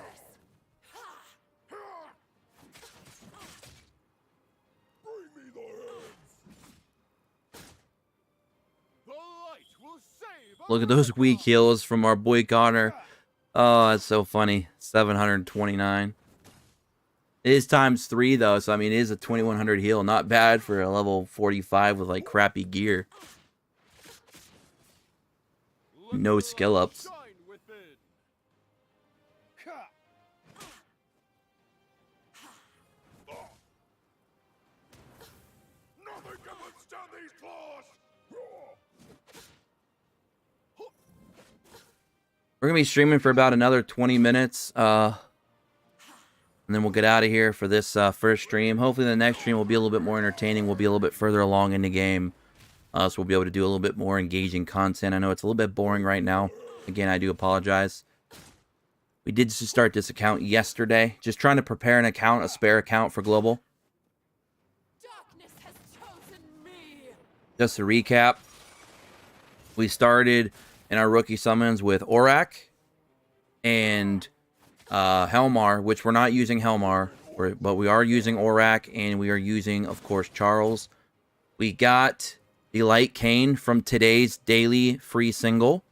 Bring me the heads. The light will save. Look at those weak heals from our boy Connor. Oh, that's so funny. 729. It is times 3 though, so I mean it is a 2100 heal. Not bad for a level 45 with like crappy gear. No skill ups. Shine within. Ha! Nothing can withstand these claws. We're gonna be streaming for about another 20 minutes. And then we'll get out of here for this first stream. Hopefully the next stream will be a little bit more entertaining. We'll be a little bit further along in the game. So we'll be able to do a little bit more engaging content. I know it's a little bit boring right now. Again, I do apologize. We did just start this account yesterday. Just trying to prepare an account, a spare account for Global. Darkness has chosen me. Just to recap, we started in our rookie summons with Aurak and Helmar, which we're not using Helmar, but we are using Aurak, and we are using, of course, Charles. We got the Light Cane from today's daily free single,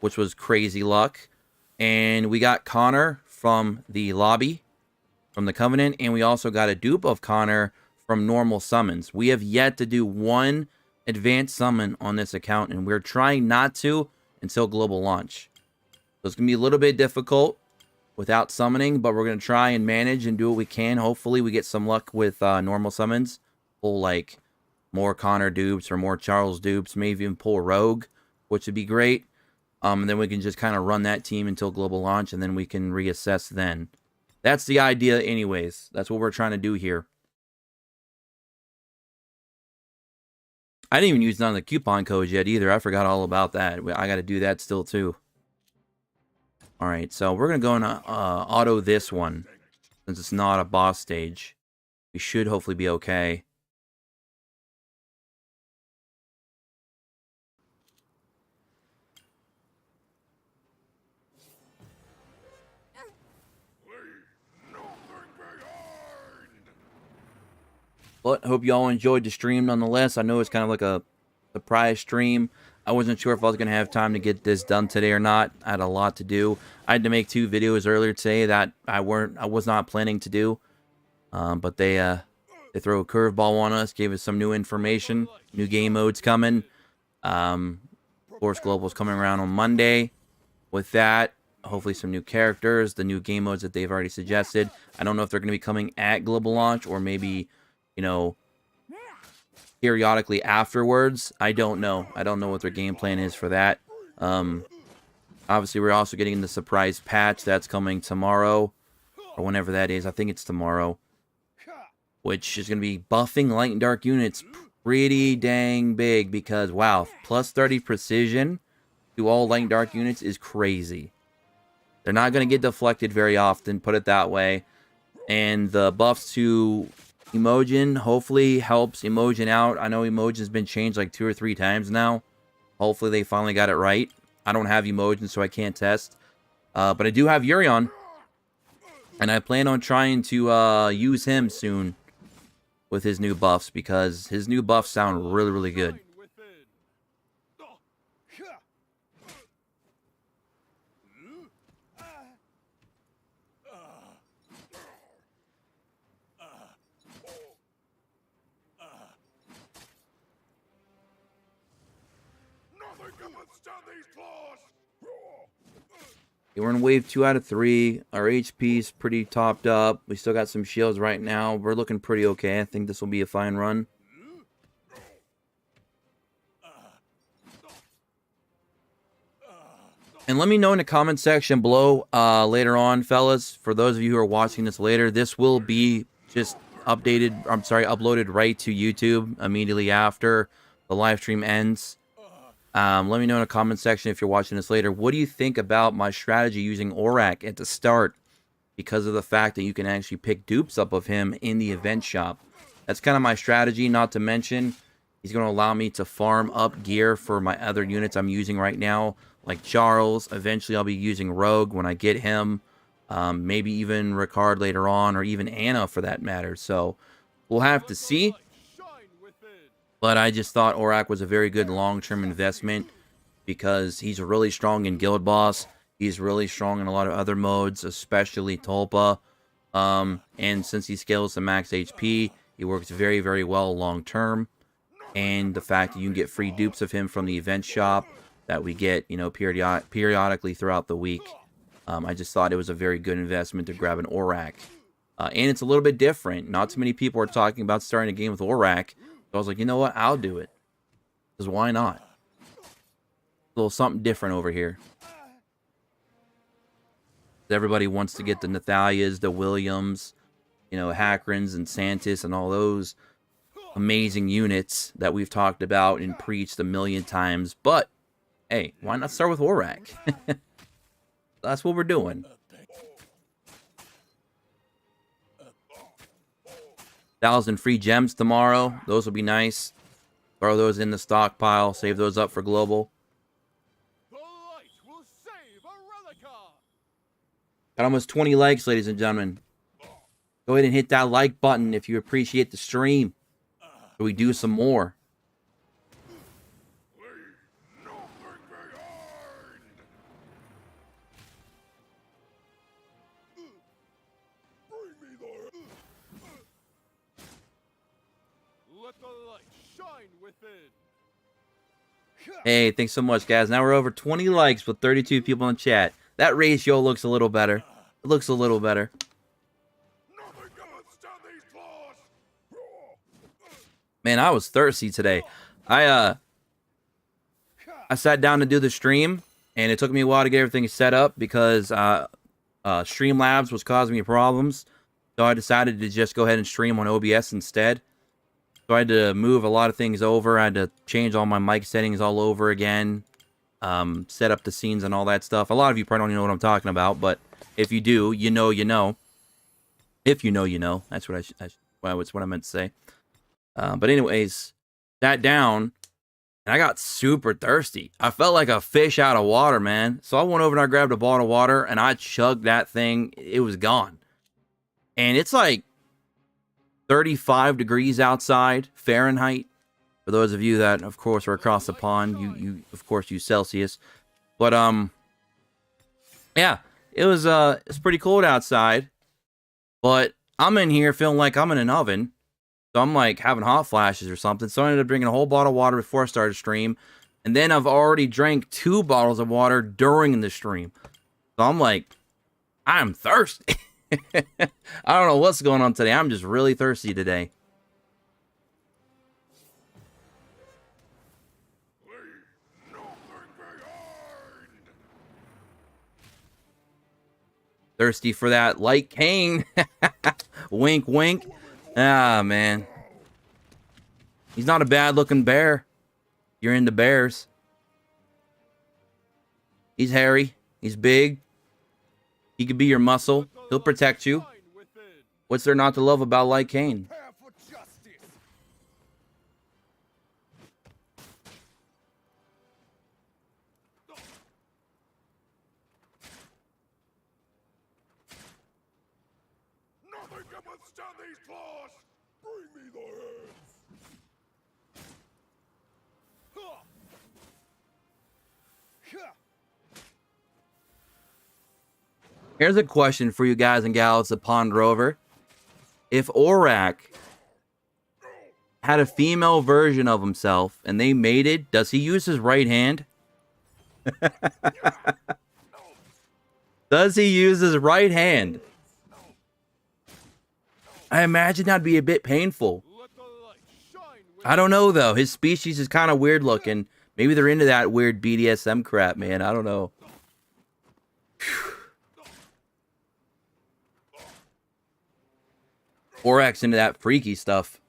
which was crazy luck. And we got Connor from the lobby, from the Covenant, and we also got a dupe of Connor from normal summons. We have yet to do one advanced summon on this account, and we're trying not to until global launch. So it's going to be a little bit difficult without summoning, but we're going to try and manage and do what we can. Hopefully we get some luck with normal summons. Pull like more Connor dupes or more Charles dupes, maybe even pull Rogue, which would be great. And then we can just kind of run that team until global launch, and then we can reassess then. That's the idea anyways. That's what we're trying to do here. I didn't even use none of the coupon codes yet either. I forgot all about that. I got to do that still too. All right, so we're going to go and auto this one. Since it's not a boss stage, we should hopefully be okay. But hope y'all enjoyed the stream nonetheless. I know it's kind of like a surprise stream. I wasn't sure if I was going to have time to get this done today or not. I had a lot to do. I had to make 2 videos earlier today that I was not planning to do. But they throw a curveball on us, gave us some new information, new game modes coming. Of course, Global's coming around on Monday. With that, hopefully some new characters, the new game modes that they've already suggested. I don't know if they're going to be coming at global launch or maybe, you know, periodically afterwards. I don't know. I don't know what their game plan is for that. Obviously, we're also getting the surprise patch that's coming tomorrow, or whenever that is. I think it's tomorrow, which is going to be buffing light and dark units pretty dang big because, wow, plus 30 precision to all light and dark units is crazy. They're not going to get deflected very often, put it that way. And the buffs to Imogen hopefully helps Imogen out. I know Imogen's been changed like 2 or 3 times now. Hopefully they finally got it right. I don't have Imogen, so I can't test. But I do have Urion. And I plan on trying to use him soon with his new buffs, because his new buffs sound really, really good. We're in wave 2 out of 3. Our HP's pretty topped up. We still got some shields right now. We're looking pretty okay. I think this will be a fine run. And let me know in the comment section below later on, fellas. For those of you who are watching this later, this will be just uploaded right to YouTube immediately after the live stream ends. Let me know in the comment section if you're watching this later. What do you think about my strategy using Aurak at the start? Because of the fact that you can actually pick dupes up of him in the event shop. That's kind of my strategy, not to mention he's going to allow me to farm up gear for my other units I'm using right now, like Charles. Eventually I'll be using Rogue when I get him. Maybe even Ricard later on, or even Anna for that matter. So we'll have to see. But I just thought Aurak was a very good long-term investment because he's really strong in Guild Boss. He's really strong in a lot of other modes, especially Tulpa. And since he scales to max HP, he works very, very well long-term. And the fact that you can get free dupes of him from the event shop that we get, you know, periodically throughout the week. I just thought it was a very good investment to grab an Aurak. And it's a little bit different. Not too many people are talking about starting a game with Aurak. So I was like, you know what? I'll do it. Because why not? A little something different over here. Everybody wants to get the Nathalias, the Williams, you know, Hackrins and Santis and all those amazing units that we've talked about and preached a million times. But, hey, why not start with Aurak? That's what we're doing. 1,000 free gems tomorrow. Those will be nice. Throw those in the stockpile. Save those up for global. The light will save Arelica. Got almost 20 likes, ladies and gentlemen. Go ahead and hit that like button if you appreciate the stream. So we do some more. Let the light shine within. Hey, thanks so much, guys. Now we're over 20 likes with 32 people in chat. That ratio looks a little better. It looks a little better. Man, I was thirsty today. I sat down to do the stream, and it took me a while to get everything set up because Streamlabs was causing me problems. So I decided to just go ahead and stream on OBS instead. So I had to move a lot of things over. I had to change all my mic settings all over again. Set up the scenes and all that stuff. A lot of you probably don't even know what I'm talking about, but if you do, you know, you know. If you know, you know. That's what that's what I meant to say. But anyways, sat down, and I got super thirsty. I felt like a fish out of water, man. So I went over and I grabbed a bottle of water, and I chugged that thing. It was gone. And it's like 35 degrees outside, Fahrenheit. For those of you that, of course, are across the pond, you of course use Celsius. But yeah, it's pretty cold outside. But I'm in here feeling like I'm in an oven. So I'm like having hot flashes or something. So I ended up drinking a whole bottle of water before I started stream. And then I've already drank 2 bottles of water during the stream. So I'm like, I'm thirsty. I don't know what's going on today. I'm just really thirsty today. Thirsty for that light cane. Wink, wink. Ah, man. He's not a bad-looking bear. You're into bears. He's hairy. He's big. He could be your muscle. He'll protect you. What's there not to love about Light Cane? Nothing can withstand these claws! Bring me the heads! Here's a question for you guys and gals that ponder over. If Aurak had a female version of himself and they mated, does he use his right hand? Does he use his right hand? I imagine that'd be a bit painful. I don't know, though. His species is kind of weird looking. Maybe they're into that weird BDSM crap, man. I don't know. Aurak's into that freaky stuff.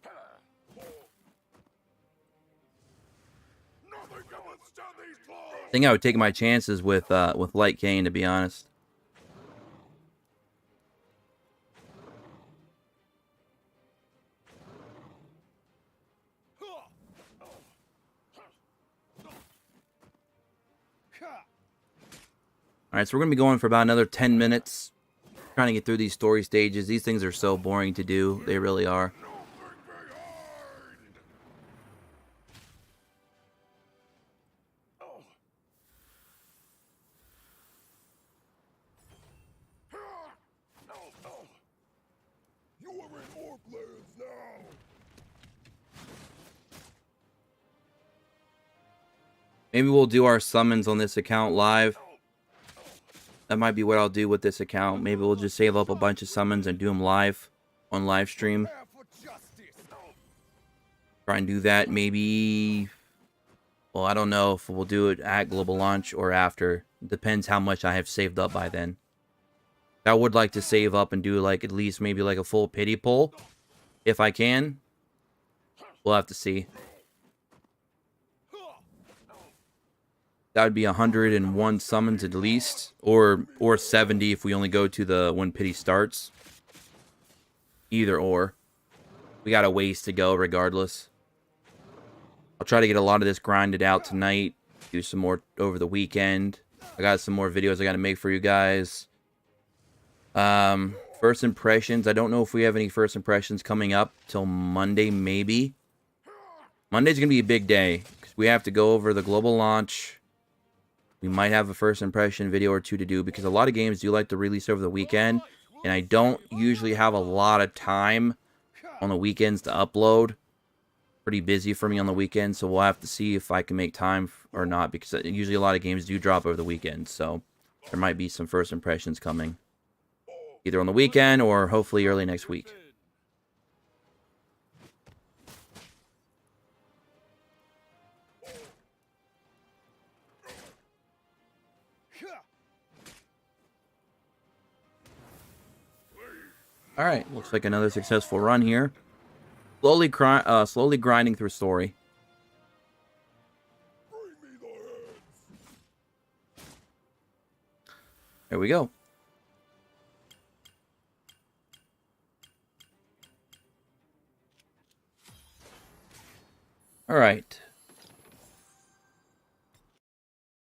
Nothing can withstand I think I would take my chances with Light Cane, to be honest. All right, so we're going to be going for about another 10 minutes. Trying to get through these story stages. These things are so boring to do. They really are. You are in Orc lands now! Maybe we'll do our summons on this account live. That might be what I'll do with this account. Maybe we'll just save up a bunch of summons and do them live on live stream. Try and do that maybe. Well, I don't know if we'll do it at global launch or after. Depends how much I have saved up by then. I would like to save up and do like at least maybe like a full pity pull if I can. We'll have to see. That would be 101 summons at least, or 70 if we only go to the when pity starts. Either or. We got a ways to go regardless. I'll try to get a lot of this grinded out tonight. Do some more over the weekend. I got some more videos I got to make for you guys. First impressions. I don't know if we have any first impressions coming up till Monday, maybe. Monday's going to be a big day because we have to go over the global launch. We might have a first impression video or two to do because a lot of games do like to release over the weekend. And I don't usually have a lot of time on the weekends to upload. Pretty busy for me on the weekend, so we'll have to see if I can make time or not because usually a lot of games do drop over the weekend. So there might be some first impressions coming. Either on the weekend or hopefully early next week. Alright, looks like another successful run here. Slowly grinding through story. There we go. Alright.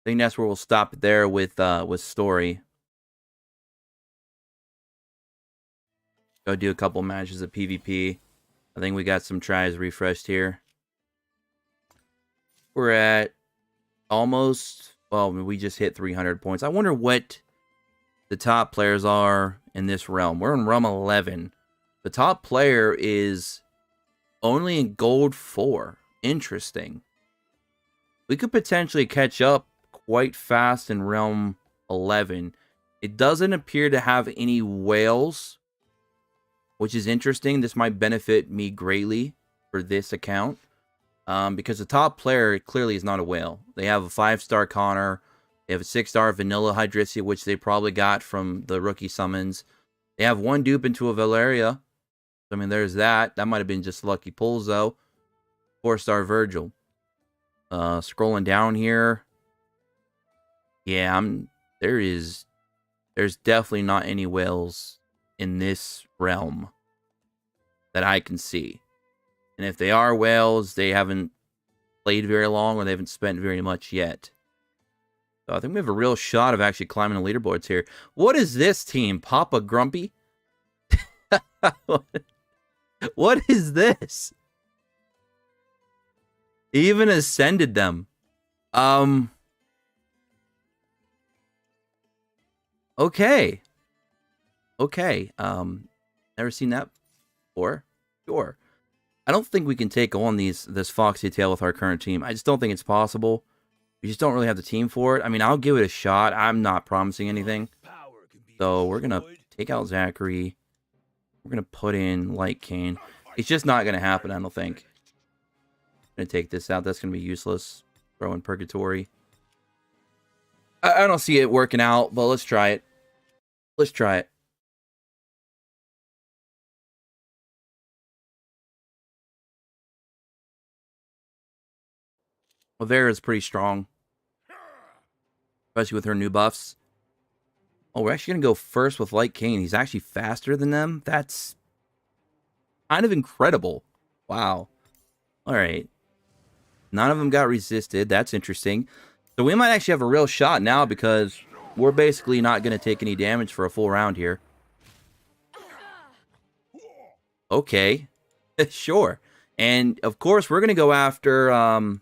I think that's where we'll stop it there with story. Go do a couple matches of PvP. I think we got some tries refreshed here. We're at almost, well, we just hit 300 points. I wonder what the top players are in this realm. We're in realm 11. The top player is only in gold 4. Interesting. We could potentially catch up quite fast in realm 11. It doesn't appear to have any whales, which is interesting. This might benefit me greatly for this account. Because the top player clearly is not a whale. They have a 5-star Connor. They have a 6-star Vanilla Hydrisia, which they probably got from the rookie summons. They have one dupe into a Valeria. I mean, there's that. That might have been just lucky pulls, though. 4-star Virgil. Scrolling down here. Yeah, there's definitely not any whales in this realm that I can see. And if they are whales, they haven't played very long or they haven't spent very much yet. So I think we have a real shot of actually climbing the leaderboards here. What is this team? Papa Grumpy? What is this? He even ascended them. Okay. Okay. Never seen that before. Sure. I don't think we can take on this Foxy Tail with our current team. I just don't think it's possible. We just don't really have the team for it. I mean, I'll give it a shot. I'm not promising anything. So we're going to take out Zachary. We're going to put in Light Cane. It's just not going to happen, I don't think. I'm going to take this out. That's going to be useless. Throw in Purgatory. I don't see it working out, but let's try it. Let's try it. Well, there is pretty strong. especially with her new buffs. Oh, we're actually going to go first with Light Kane. He's actually faster than them. That's kind of incredible. Wow. All right. None of them got resisted. That's interesting. So we might actually have a real shot now because we're basically not going to take any damage for a full round here. Okay. Sure. And, of course, we're going to go after... I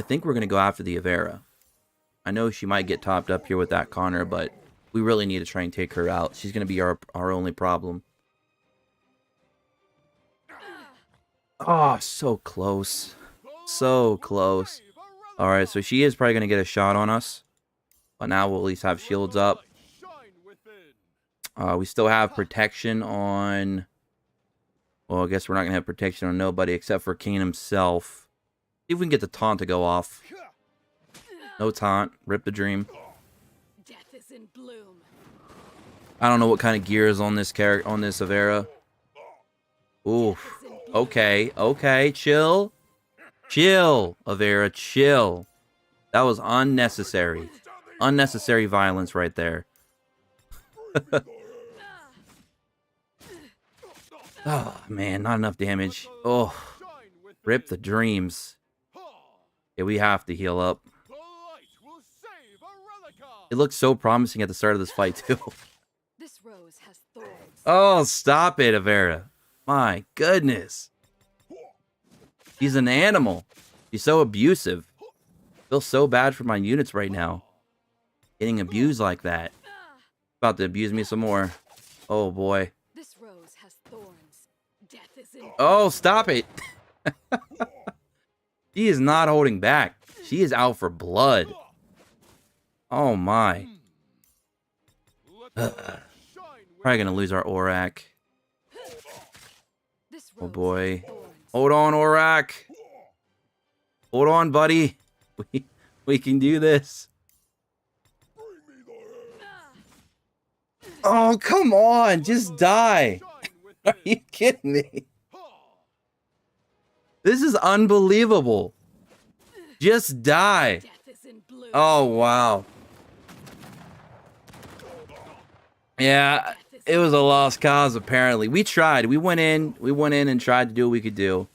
think we're going to go after the Avera. I know she might get topped up here with that Connor, but we really need to try and take her out. She's going to be our only problem. Oh, so close. So close. Alright, so she is probably going to get a shot on us. But now we'll at least have shields up. We still have protection on... Well, I guess we're not going to have protection on nobody except for Kane himself. See if we can get the taunt to go off. No taunt. Rip the dream. Death is in bloom. I don't know what kind of gear is on this character, on this Avera. Oof. Okay, okay, chill. Chill, Avera, chill. That was unnecessary. Unnecessary violence right there. Oh, man, not enough damage. Oh, rip the dreams. Yeah, we have to heal up. It looks so promising at the start of this fight, too. This rose has thorns. Oh, stop it, Avera. My goodness. She's an animal. She's so abusive. I feel so bad for my units right now. Getting abused like that. About to abuse me some more. Oh, boy. This rose has thorns. Death is in Oh, stop it. She is not holding back. She is out for blood. Oh, my. Probably going to lose our Aurak. This Oh, rose boy. has thorns. Hold on, Aurak. Hold on, buddy. We can do this. Oh, come on. Just die. Are you kidding me? This is unbelievable. Just die. Death is in bloom. Oh, wow. Yeah, it was a lost cause, apparently. We tried. We went in and tried to do what we could do.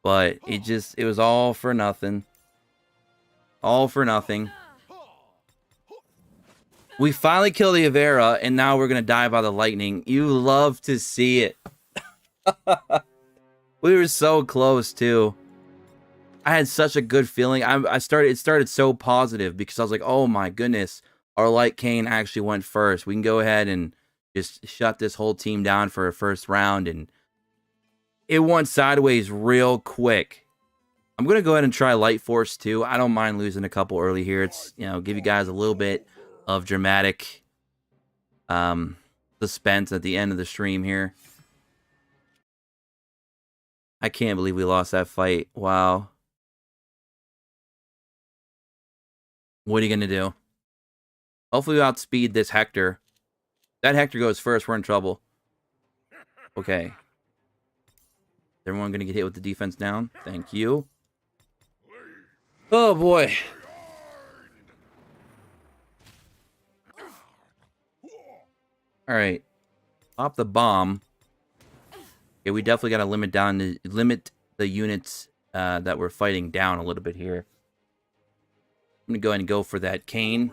But it was all for nothing. All for nothing. We finally killed the Avera, and now we're going to die by the lightning. You love to see it. We were so close, too. I had such a good feeling. It started so positive because I was like, oh my goodness. Our Light Kane actually went first. We can go ahead and just shut this whole team down for a first round. And it went sideways real quick. I'm going to go ahead and try Light Force too. I don't mind losing a couple early here. It's, give you guys a little bit of dramatic suspense at the end of the stream here. I can't believe we lost that fight. Wow. What are you going to do? Hopefully we outspeed this Hector. That Hector goes first, we're in trouble. Okay. Is everyone going to get hit with the defense down? Thank you. Oh, boy. Alright. Pop the bomb. Okay, we definitely got to limit the units that we're fighting down a little bit here. I'm going to go ahead and go for that Kane.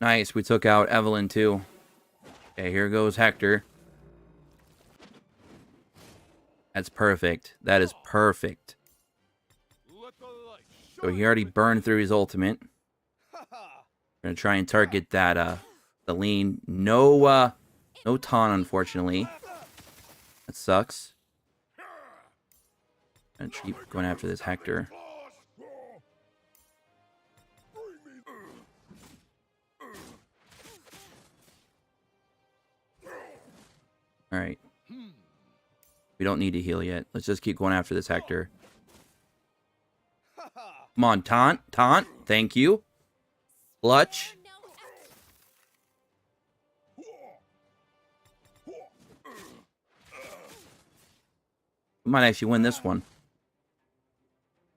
Nice, we took out Evelyn too. Okay, here goes Hector. That's perfect. That is perfect. So he already burned through his ultimate. Gonna try and target that the lean. No taunt, unfortunately. That sucks. Gonna keep going after this Hector. Alright. We don't need to heal yet. Let's just keep going after this Hector. Come on, taunt. Taunt. Thank you. Clutch. We might actually win this one.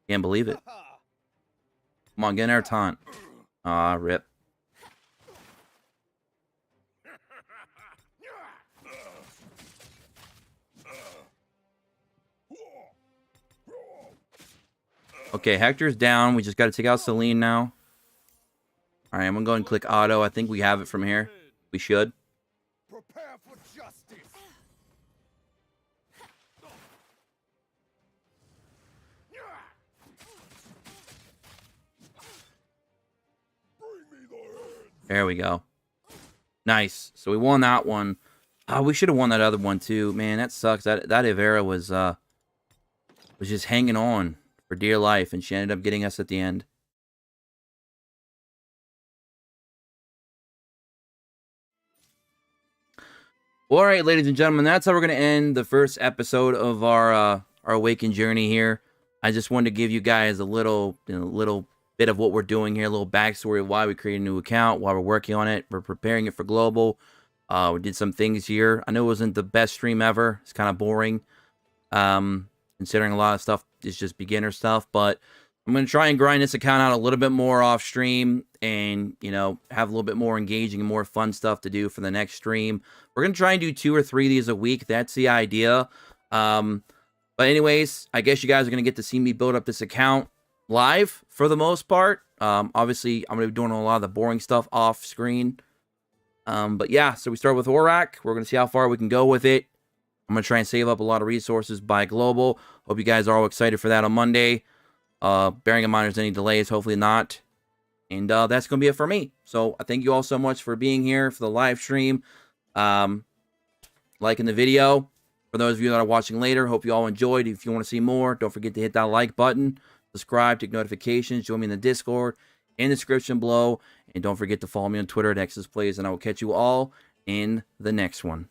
Can't believe it. Come on, get in there, taunt. Ah, rip. Okay, Hector's down. We just got to take out Celine now. All right, I'm going to go and click auto. I think we have it from here. We should. Prepare for justice. Bring me the head. There we go. Nice. So we won that one. We should have won that other one too. Man, that sucks. That Ivera was just hanging on for dear life, and she ended up getting us at the end. All right, ladies and gentlemen, that's how we're going to end the first episode of our Awaken journey here. I just wanted to give you guys a little bit of what we're doing here, a little backstory of why we created a new account, why we're working on it. We're preparing it for global. We did some things here. I know it wasn't the best stream ever. It's kind of boring, considering a lot of stuff is just beginner stuff. But I'm going to try and grind this account out a little bit more off stream and, you know, have a little bit more engaging and more fun stuff to do for the next stream. We're going to try and do 2 or 3 of these a week. That's the idea. But anyways, I guess you guys are going to get to see me build up this account live for the most part. Obviously, I'm going to be doing a lot of the boring stuff off screen. But yeah, so we start with Aurak. We're going to see how far we can go with it. I'm going to try and save up a lot of resources by global. Hope you guys are all excited for that on Monday. Bearing in mind there's any delays, hopefully not. And that's going to be it for me. So I thank you all so much for being here for the live stream. Liking the video. For those of you that are watching later, hope you all enjoyed. If you want to see more, don't forget to hit that like button. Subscribe, take notifications, join me in the Discord, in the description below. And don't forget to follow me on Twitter at XSPlays, and I will catch you all in the next one.